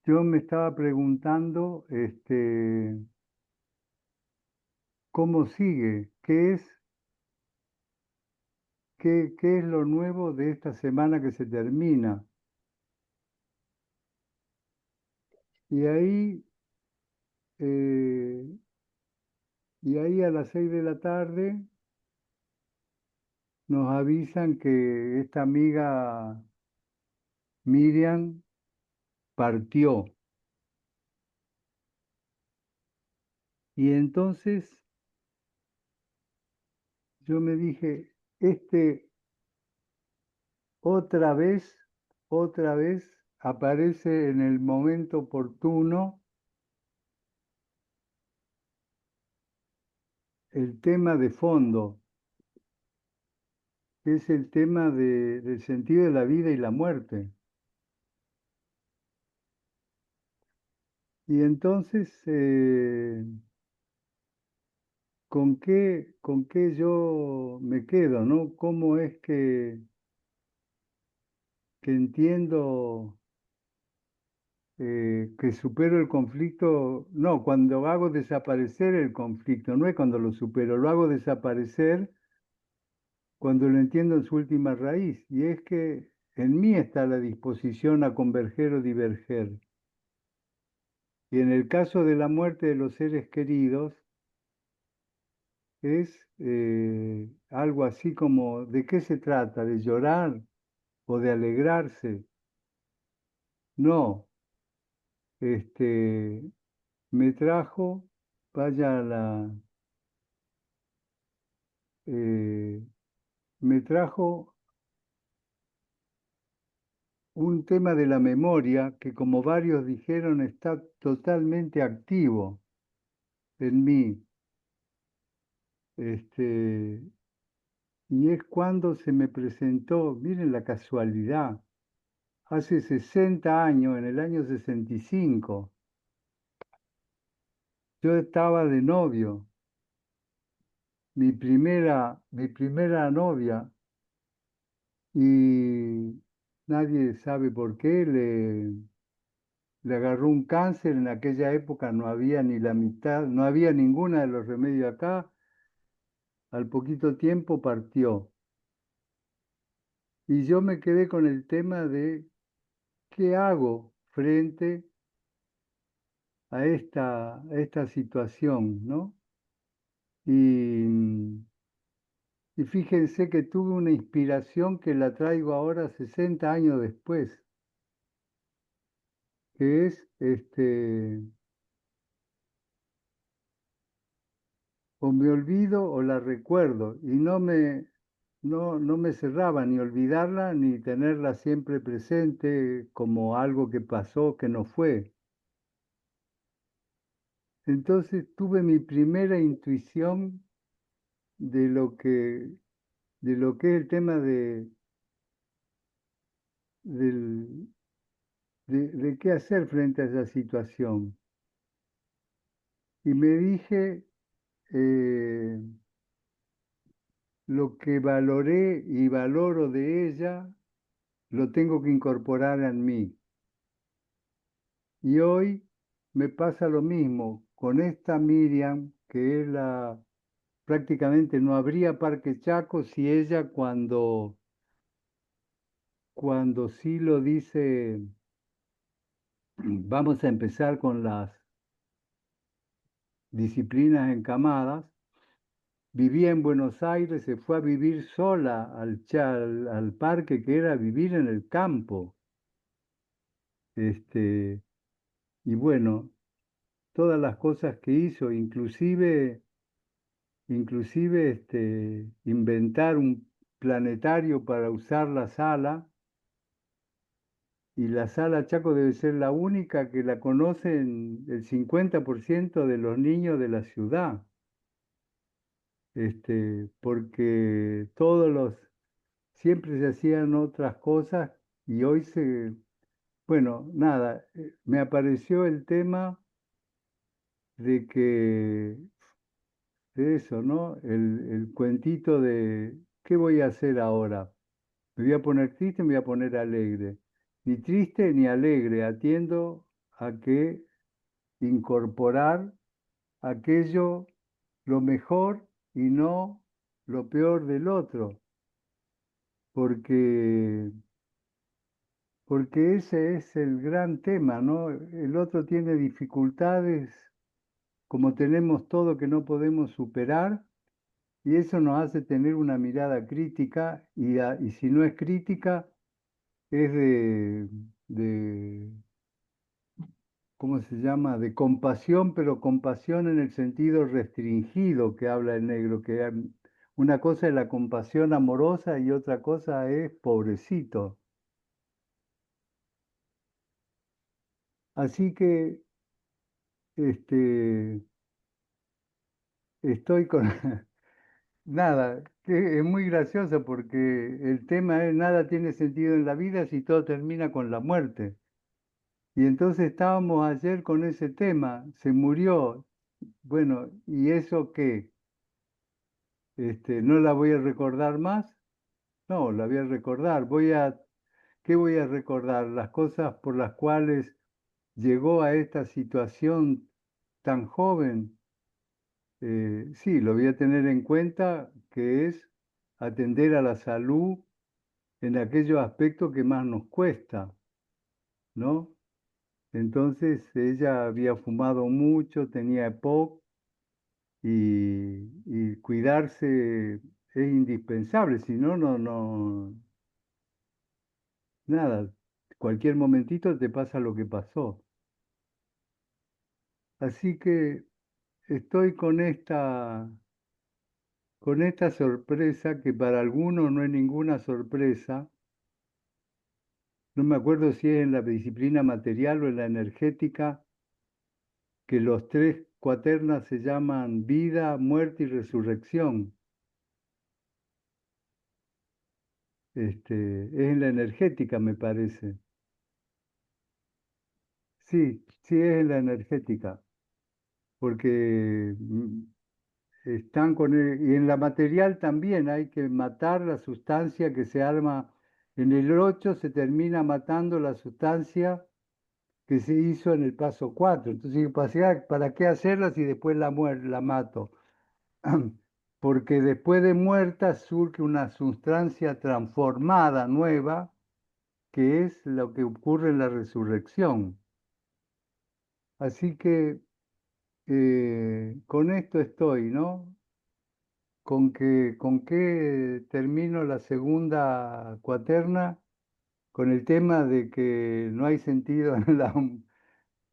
yo me estaba preguntando cómo sigue, qué es lo nuevo de esta semana que se termina. Y ahí, eh, y ahí a las 6 de la tarde nos avisan que esta amiga Miriam partió. Y entonces yo me dije, otra vez, otra vez aparece en el momento oportuno el tema de fondo, que es el tema del sentido de la vida y la muerte. Y entonces, con qué yo me quedo, ¿no? ¿Cómo es que entiendo que supero el conflicto? No, cuando hago desaparecer el conflicto, no es cuando lo supero, lo hago desaparecer cuando lo entiendo en su última raíz, y es que en mí está la disposición a converger o diverger. Y en el caso de la muerte de los seres queridos, es algo así como, ¿de qué se trata? ¿De llorar o de alegrarse? No, este, me trajo, vaya eh, me trajo un tema de la memoria que, como varios dijeron, está totalmente activo en mí. Y es cuando se me presentó, miren la casualidad, hace 60 años, en el año 65, yo estaba de novio, mi primera novia, y nadie sabe por qué, le agarró un cáncer. En aquella época no había ni la mitad, no había ninguna de los remedios acá. Al poquito tiempo partió. Y yo me quedé con el tema de qué hago frente a esta situación, ¿no? Y, y fíjense que tuve una inspiración que la traigo ahora 60 años después, que es o me olvido o la recuerdo, y no me cerraba ni olvidarla ni tenerla siempre presente como algo que pasó, que no fue. Entonces tuve mi primera intuición de lo que, de lo que es el tema del- de qué hacer frente a esa situación. Y me dije, eh, lo que valoré y valoro de ella, lo tengo que incorporar en mí. Y hoy me pasa lo mismo con esta Miriam, que es prácticamente no habría Parque Chaco si ella cuando sí lo dice, vamos a empezar con las disciplinas encamadas, vivía en Buenos Aires, se fue a vivir sola al parque, que era vivir en el campo. Y bueno, todas las cosas que hizo, inclusive inventar un planetario para usar la sala, y la sala Chaco debe ser la única que la conocen el 50% de los niños de la ciudad, porque siempre se hacían otras cosas y hoy bueno, nada, me apareció el tema de que de eso, ¿no? El cuentito de ¿qué voy a hacer ahora? ¿Me voy a poner triste? ¿Me voy a poner alegre? Ni triste ni alegre, atiendo a que incorporar aquello, lo mejor y no lo peor del otro, porque, porque ese es el gran tema, ¿no? El otro tiene dificultades, como tenemos todo que no podemos superar. Y eso nos hace tener una mirada crítica y si no es crítica, es ¿cómo se llama? De compasión, pero compasión en el sentido restringido que habla el negro, que una cosa es la compasión amorosa y otra cosa es pobrecito. Así que este, estoy con... Nada, que es muy gracioso porque el tema es nada tiene sentido en la vida si todo termina con la muerte. Y entonces estábamos ayer con ese tema, se murió, bueno, ¿y eso qué? ¿No la voy a recordar más? No, la voy a recordar. ¿Qué voy a recordar? Las cosas por las cuales llegó a esta situación tan joven. Sí, lo voy a tener en cuenta, que es atender a la salud en aquellos aspectos que más nos cuesta, ¿no? Entonces ella había fumado mucho, tenía EPOC y cuidarse es indispensable, si no, nada, cualquier momentito te pasa lo que pasó. Así que estoy con esta sorpresa que para algunos no es ninguna sorpresa, no me acuerdo si es en la disciplina material o en la energética, que los tres cuaternas se llaman vida, muerte y resurrección. Es en la energética, me parece. Sí, sí es en la energética, porque están con y en la material también hay que matar la sustancia que se arma. En el 8 se termina matando la sustancia que se hizo en el paso 4. Entonces, ¿para qué hacerla si después la mato? Porque después de muerta surge una sustancia transformada, nueva, que es lo que ocurre en la resurrección. Así que con esto estoy, ¿no? ¿Con qué termino la segunda cuaterna? Con el tema de que no hay sentido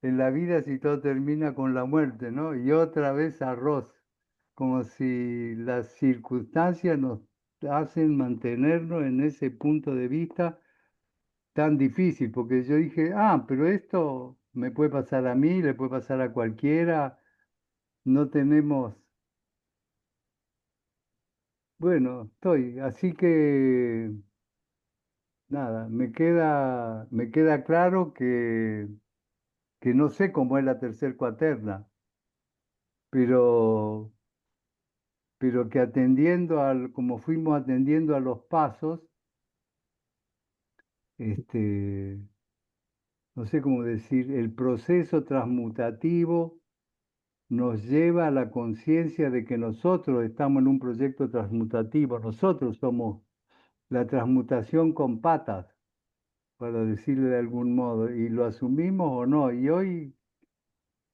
en la vida si todo termina con la muerte, ¿no? Y otra vez arroz, como si las circunstancias nos hacen mantenernos en ese punto de vista tan difícil, porque yo dije, pero esto me puede pasar a mí, le puede pasar a cualquiera, no tenemos, bueno, estoy, así que nada, me queda claro que no sé cómo es la tercer cuaterna, pero, pero que como fuimos atendiendo a los pasos, no sé cómo decir, el proceso transmutativo nos lleva a la conciencia de que nosotros estamos en un proyecto transmutativo, nosotros somos la transmutación con patas, para decirle de algún modo, y lo asumimos o no. Y hoy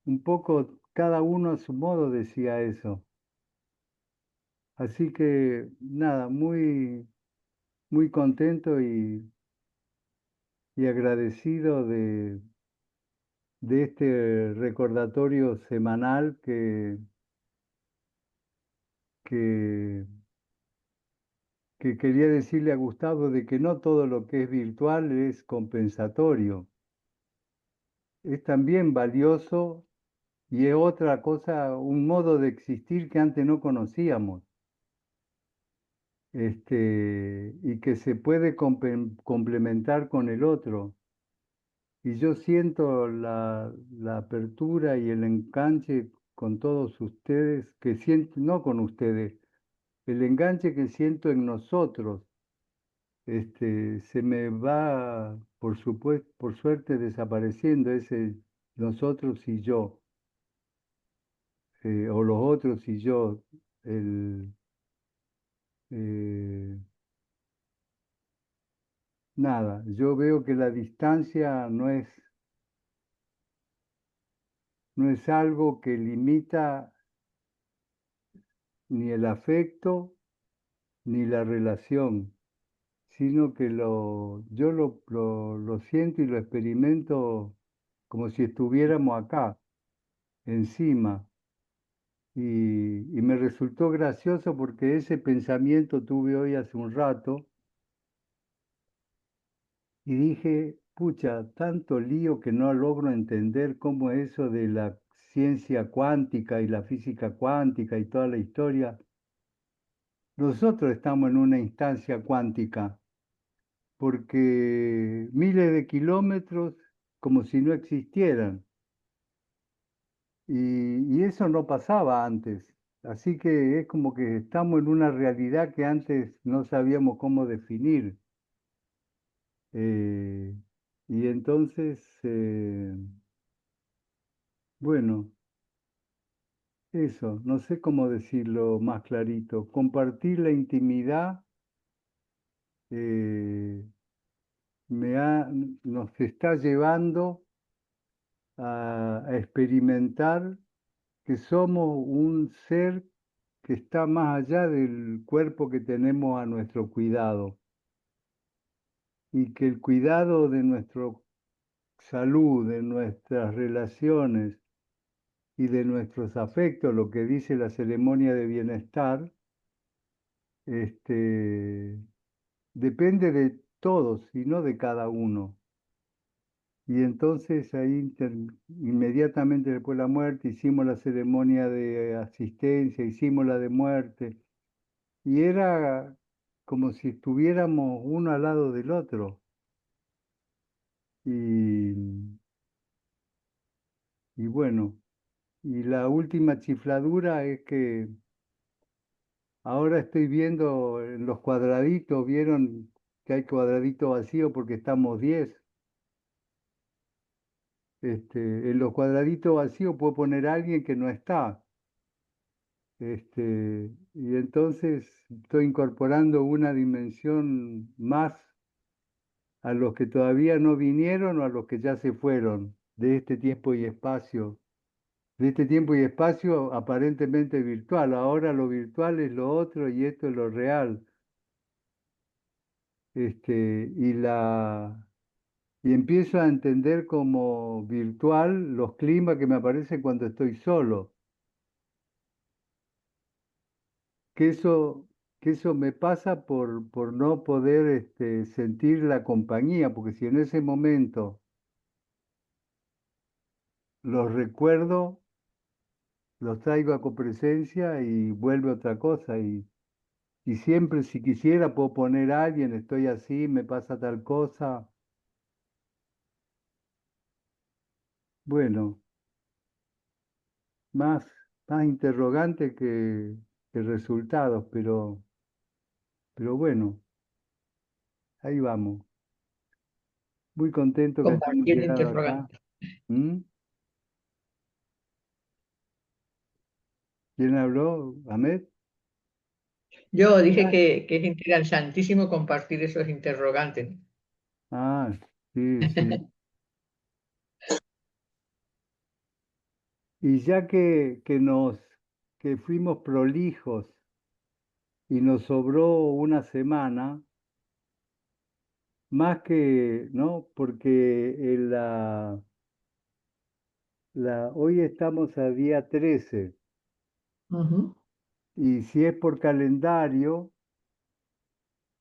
un poco cada uno a su modo decía eso. Así que nada, muy, muy contento y agradecido de este recordatorio semanal que, que quería decirle a Gustavo de que no todo lo que es virtual es compensatorio. Es también valioso y es otra cosa, un modo de existir que antes no conocíamos. Y que se puede complementar con el otro. Y yo siento la apertura y el enganche con todos ustedes, que siento, no con ustedes, el enganche que siento en nosotros, se me va, por supuesto, por suerte, desapareciendo ese nosotros y yo, o los otros y yo. El, eh, nada, yo veo que la distancia no es algo que limita ni el afecto ni la relación, sino que yo lo siento y lo experimento como si estuviéramos acá, encima. Y me resultó gracioso porque ese pensamiento tuve hoy hace un rato y dije, pucha, tanto lío que no logro entender cómo eso de la ciencia cuántica y la física cuántica y toda la historia. Nosotros estamos en una instancia cuántica, porque miles de kilómetros como si no existieran, y eso no pasaba antes. Así que es como que estamos en una realidad que antes no sabíamos cómo definir. Eh, y entonces, bueno, eso, no sé cómo decirlo más clarito. Compartir la intimidad eh, nos está llevando a experimentar que somos un ser que está más allá del cuerpo que tenemos a nuestro cuidado y que el cuidado de nuestra salud, de nuestras relaciones y de nuestros afectos, lo que dice la ceremonia de bienestar, depende de todos y no de cada uno. Y entonces ahí inmediatamente después de la muerte hicimos la ceremonia de asistencia, hicimos la de muerte, y era como si estuviéramos uno al lado del otro. Y, y bueno, y la última chifladura es que ahora estoy viendo en los cuadraditos, vieron que hay cuadradito vacío porque estamos 10. En los cuadraditos vacíos puedo poner a alguien que no está. Y entonces estoy incorporando una dimensión más a los que todavía no vinieron o a los que ya se fueron de este tiempo y espacio. De este tiempo y espacio aparentemente virtual. Ahora lo virtual es lo otro y esto es lo real. Y y empiezo a entender como virtual los climas que me aparecen cuando estoy solo. Que eso me pasa por no poder sentir la compañía, porque si en ese momento los recuerdo, los traigo a copresencia y vuelve otra cosa. Y siempre si quisiera puedo poner a alguien, estoy así, me pasa tal cosa. Bueno, más, más interrogante que resultados, pero bueno, ahí vamos. Muy contento que hayamos Compartir llegado acá. interrogantes. ¿Mm? ¿Quién habló? ¿Ahmed? Yo dije que es interesantísimo compartir esos interrogantes. Ah, sí, sí. Y ya que fuimos prolijos y nos sobró una semana, más que, ¿no? Porque hoy estamos a día 13 Ujú. y si es por calendario,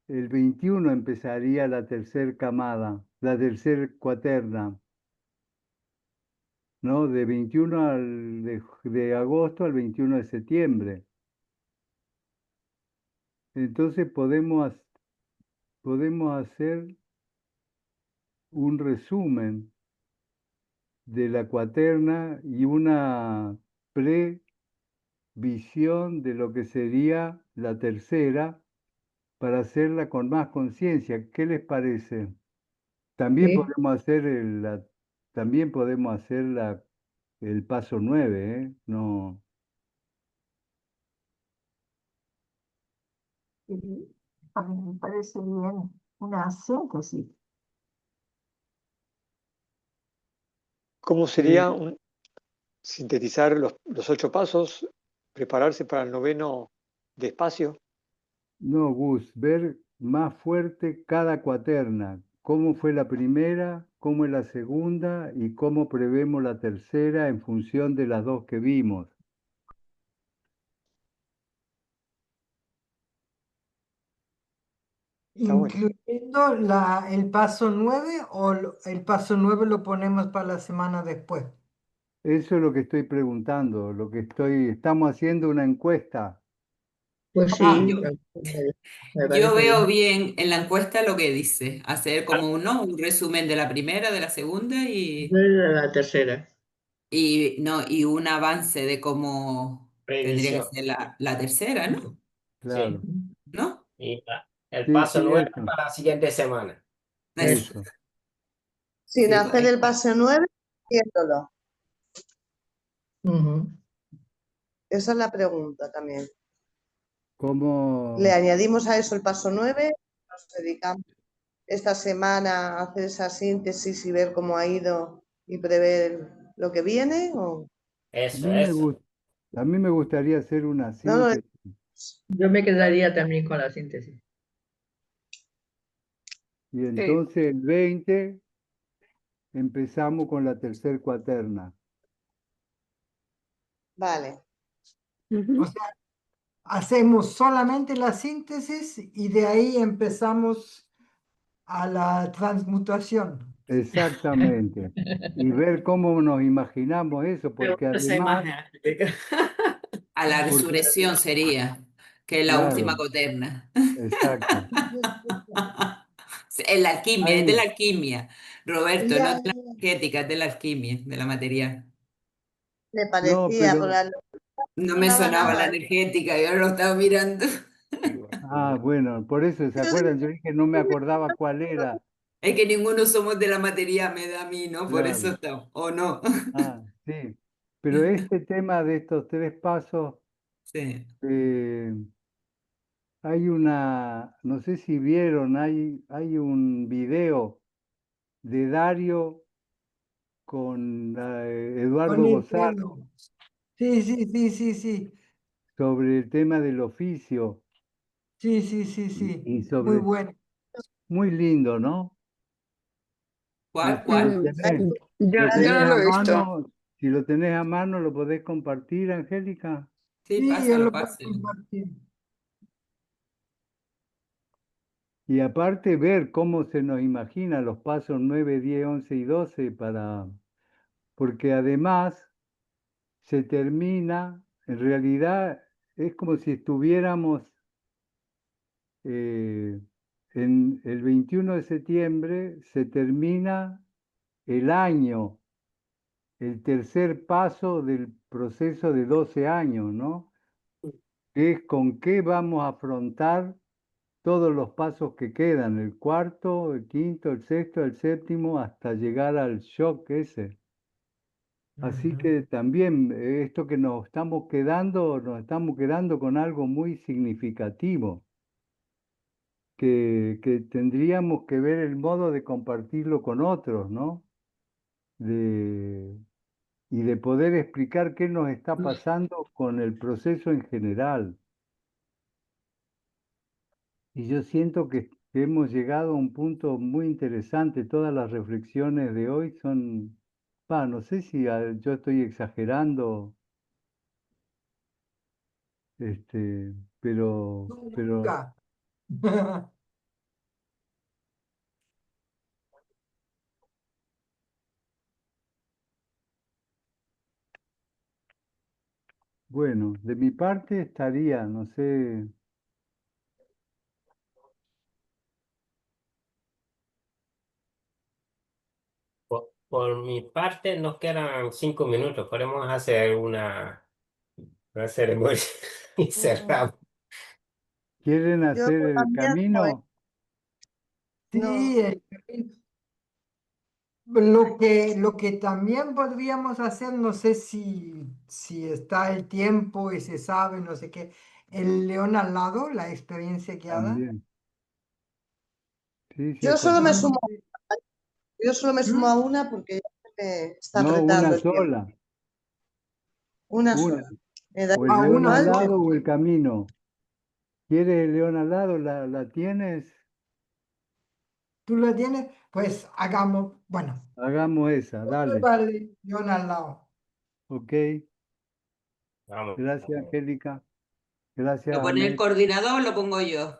el 21 empezaría la tercer camada, la tercer cuaterna, ¿no? De 21 de agosto al 21 de septiembre. Entonces podemos hacer un resumen de la cuaterna y una previsión de lo que sería la tercera para hacerla con más conciencia. ¿Qué les parece? También Sí. podemos hacer también podemos hacer el paso 9, ¿eh? No, Y a mí me parece bien una síntesis. ¿Cómo eh, sería sintetizar los 8 pasos, prepararse para el noveno despacio? no, Gus, ver más fuerte cada cuaterna, cómo fue la primera, cómo es la segunda y cómo prevemos la tercera en función de las dos que vimos. Está bueno. Incluyendo el paso 9 o el paso 9 lo ponemos para la semana después. Eso es lo que estoy preguntando, estamos haciendo una encuesta. Pues Sí, sí, me yo parece veo bien. bien en la encuesta lo que dice, hacer como un resumen de la primera, de la segunda Yo era la tercera. no, y un avance de cómo tendría que Previsión. ser la tercera, ¿no? Sí. Claro, ¿No? Y el sí, paso sí, 9 para la siguiente semana. Eso. eso. Sin Sí, pues ahí hacer el está. paso 9, haciéndolo. Ujú. Esa es la pregunta también. Le ¿Cómo? añadimos a eso el paso 9, nos dedicamos esta semana a hacer esa síntesis y ver cómo ha ido y prever lo que viene. ¿O? A Eso, mí me eso. gust- a mí me gustaría hacer una No, no, síntesis Yo me quedaría también con la síntesis. y Sí. entonces el 20 empezamos con la tercer cuaterna. vale. O sea, hacemos solamente la síntesis y de ahí empezamos a la transmutación. Exactamente. Y ver cómo nos imaginamos eso, Me porque gusta esa además, imagen, Angélica. A la porque, resurrección sería, que es la última claro, coterna. exacto. En la alquimia, es de la Hay, alquimia, Roberto, no Ya de la energética, es de la alquimia, de la material. me no, parecía, por pero, la No no me daba sonaba la nada. energética, yo lo estaba mirando. bueno, por eso, ¿se acuerdan? Yo dije, no me acordaba cuál era. Es que ninguno somos de la materia, me da a mí, ¿no? Por eso Claro. estamos, ¿o no? Sí. Pero este tema de estos 3 pasos, Sí. eh, hay una, no sé si vieron, hay un video de Dario con Con Eduardo Gozalo Nintendo. Sí, sí, sí, sí, sí. sobre el tema del oficio Sí, sí, sí, y, sí. y Muy sobre, bueno. muy lindo, ¿no? ¿Cuál, Si lo Mm, cuál? tenés, lo yo tenés no a lo he visto. mano, si lo tenés a mano, ¿lo podés compartir, Angélica? Sí, Sí, yo pásalo, lo puedo pásalo. compartir. Y aparte ver cómo se nos imagina los pasos 9, 10, 11 y 12 porque además se termina, en realidad es como si estuviéramos eh, en el 21 de septiembre, se termina el año, el tercer paso del proceso de 12 años, ¿no? Que es con qué vamos a afrontar todos los pasos que quedan, el cuarto, el quinto, el sexto, el séptimo, hasta llegar al shock ese. Así Ujú. que también esto que nos estamos quedando con algo muy significativo, que tendríamos que ver el modo de compartirlo con otros, ¿no? De, y de poder explicar qué nos está pasando con el proceso en general. Y yo siento que hemos llegado a un punto muy interesante. Todas las reflexiones de hoy son, no sé si yo estoy exagerando, pero Nunca. bueno, de mi parte estaría, no sé, Por mi parte, nos quedan 5 minutos. Podemos hacer una ceremonia y cerramos. ¿quieren Yo hacer el también, no, camino? Sí, no. lo que también podríamos hacer, no sé si está el tiempo y se sabe, no sé qué, el león al lado, la experiencia guiada. También. Sí, sí, Yo solo me sumo, Solamente, yo solo me sumo a ¿Mm? una porque ya me está No, apretando una el tiempo. sola, Una una. sola. Me da O el A león una al igual. sola. lado o el camino. ¿Quieres el león al lado? ¿La tienes? ¿Tú la tienes? Pues hagamos, bueno, Hagamos esa, dale. vale, león al lado. Ok, Vamos. gracias, Angélica. Gracias, ¿Lo pone el Ahmed. coordinador o lo pongo yo?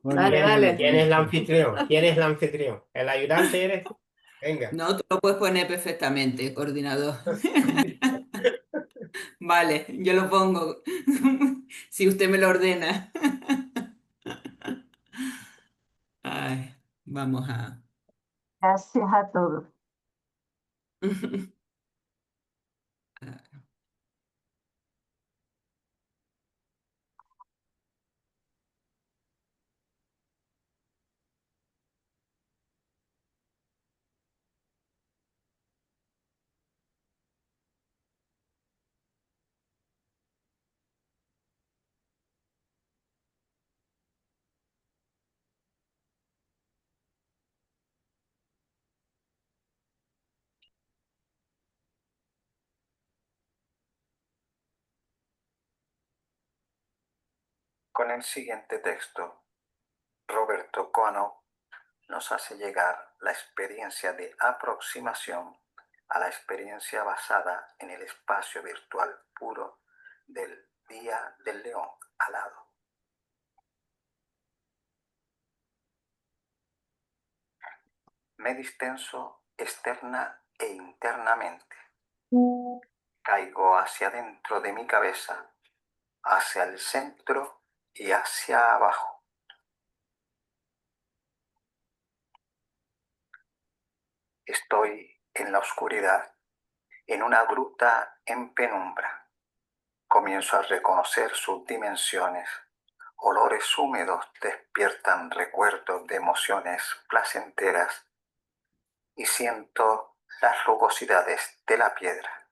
Bueno, Dale, ¿cómo lo dale. ¿Quién es pones el tú? anfitrión? ¿Quién es el anfitrión? ¿El ayudante eres tú? Venga. No, tú lo puedes poner perfectamente, coordinador. Vale, yo lo pongo. Si usted me lo ordena. Ay, vamos a... Gracias a todos. Con el siguiente texto, Roberto Coano nos hace llegar la experiencia de aproximación a la experiencia basada en el espacio virtual puro del Día del León alado. Me distenso externa e internamente. Caigo hacia dentro de mi cabeza, hacia el centro y hacia abajo. Estoy en la oscuridad, en una gruta en penumbra. Comienzo a reconocer sus dimensiones. Olores húmedos despiertan recuerdos de emociones placenteras y siento las rugosidades de la piedra.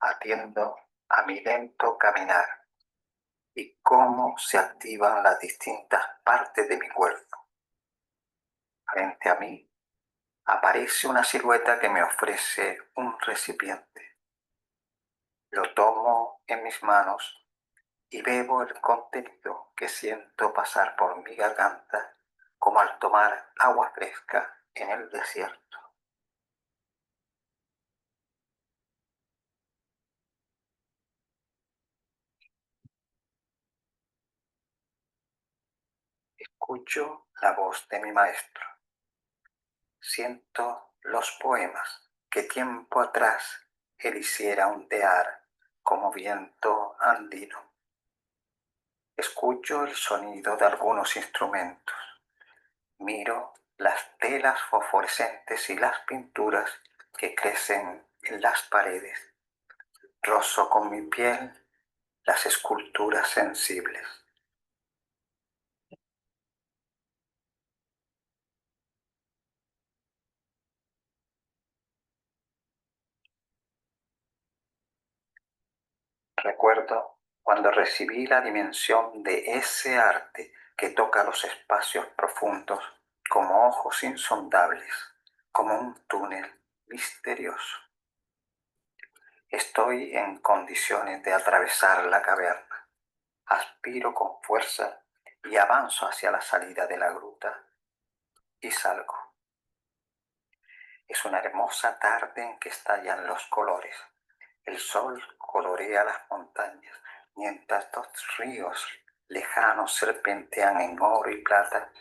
Atiendo a mi lento caminar y cómo se activan las distintas partes de mi cuerpo. Frente a mí aparece una silueta que me ofrece un recipiente. Lo tomo en mis manos y bebo el contenido que siento pasar por mi garganta como al tomar agua fresca en el desierto. Escucho la voz de mi maestro. Siento los poemas que tiempo atrás él hiciera ondear como viento andino. Escucho el sonido de algunos instrumentos. Miro las telas fosforescentes y las pinturas que crecen en las paredes. Rozo con mi piel las esculturas sensibles. Recuerdo cuando recibí la dimensión de ese arte que toca los espacios profundos como ojos insondables, como un túnel misterioso. Estoy en condiciones de atravesar la caverna. Aspiro con fuerza y avanzo hacia la salida de la gruta y salgo. Es una hermosa tarde en que estallan los colores. El sol colorea las montañas, mientras dos ríos lejanos serpentean en oro y plata,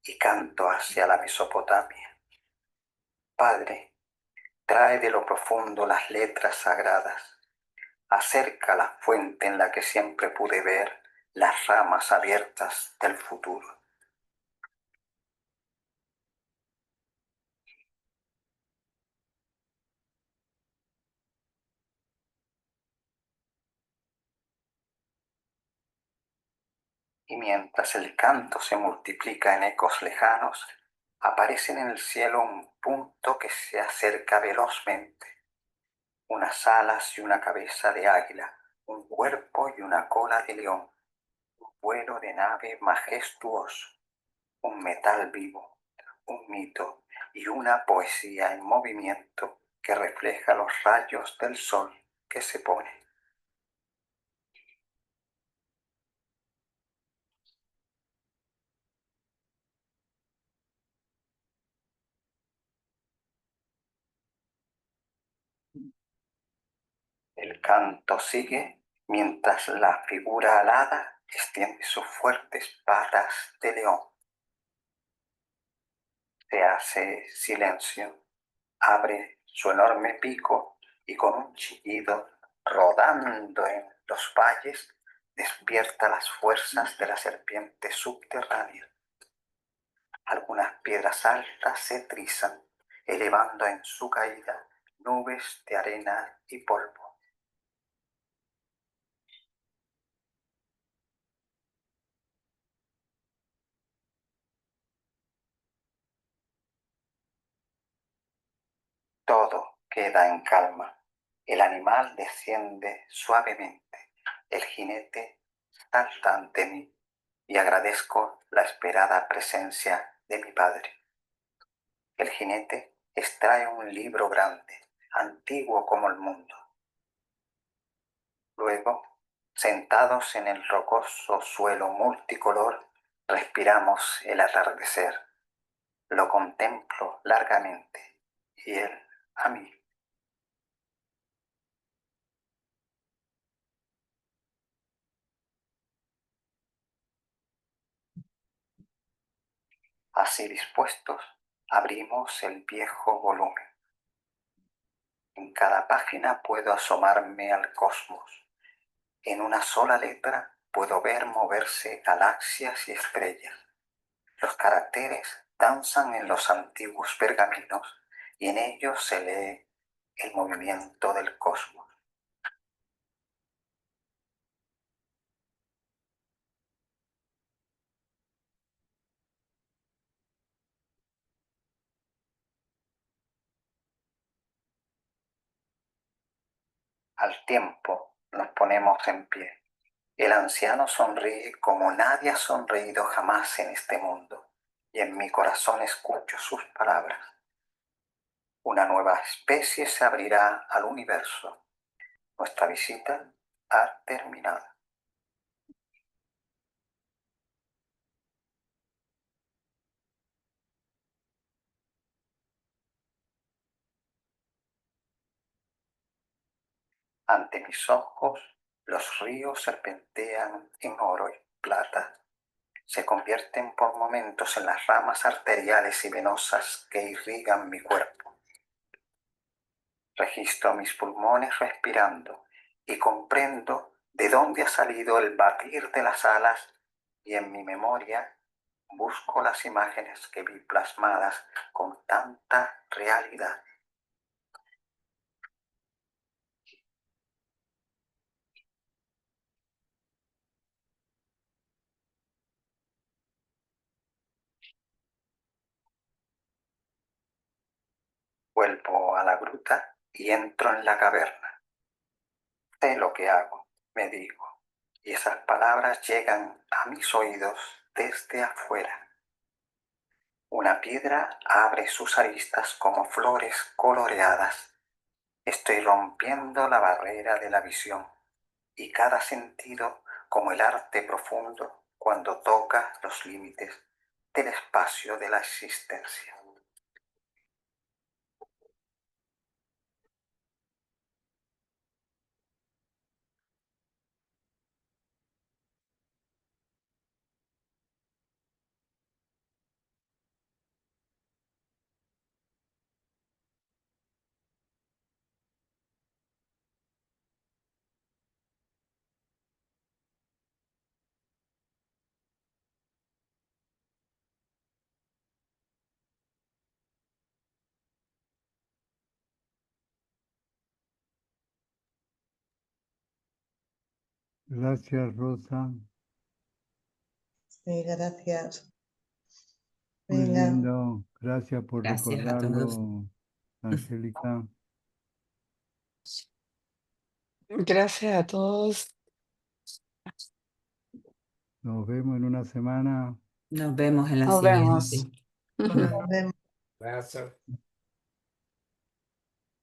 y canto hacia la Mesopotamia. Padre, trae de lo profundo las letras sagradas. Acerca la fuente en la que siempre pude ver las ramas abiertas del futuro. Y mientras el canto se multiplica en ecos lejanos, aparece en el cielo un punto que se acerca velozmente. Unas alas y una cabeza de águila, un cuerpo y una cola de león, un vuelo de nave majestuoso, un metal vivo, un mito y una poesía en movimiento que refleja los rayos del sol que se pone. El canto sigue mientras la figura alada extiende sus fuertes patas de león. Se hace silencio, abre su enorme pico y con un chillido rodando en los valles despierta las fuerzas de la serpiente subterránea. Algunas piedras altas se trizan, elevando en su caída nubes de arena y polvo. Todo queda en calma. El animal desciende suavemente. El jinete salta ante mí y agradezco la esperada presencia de mi padre. El jinete extrae un libro grande, antiguo como el mundo. Luego, sentados en el rocoso suelo multicolor, respiramos el atardecer. Lo contemplo largamente y él a mí. Así dispuestos, abrimos el viejo volumen. En cada página puedo asomarme al cosmos. En una sola letra puedo ver moverse galaxias y estrellas. Los caracteres danzan en los antiguos pergaminos y en ellos se lee el movimiento del cosmos. Al tiempo nos ponemos en pie. El anciano sonríe como nadie ha sonreído jamás en este mundo, y en mi corazón escucho sus palabras. Una nueva especie se abrirá al universo. Nuestra visita ha terminado. Ante mis ojos, los ríos serpentean en oro y plata. Se convierten por momentos en las ramas arteriales y venosas que irrigan mi cuerpo. Registro mis pulmones respirando y comprendo de dónde ha salido el batir de las alas, y en mi memoria busco las imágenes que vi plasmadas con tanta realidad. Vuelvo a la gruta y entro en la caverna. Sé lo que hago, me digo, y esas palabras llegan a mis oídos desde afuera. Una piedra abre sus aristas como flores coloreadas. Estoy rompiendo la barrera de la visión, y cada sentido, como el arte profundo, cuando toca los límites del espacio de la existencia. Gracias, Rosa. Sí, gracias. Muy Venga. lindo. Gracias por Gracias a todos. recordarlo, Angélica. Gracias a todos. Nos vemos en una semana. Nos vemos en la Nos vemos. siguiente. Nos vemos. Gracias.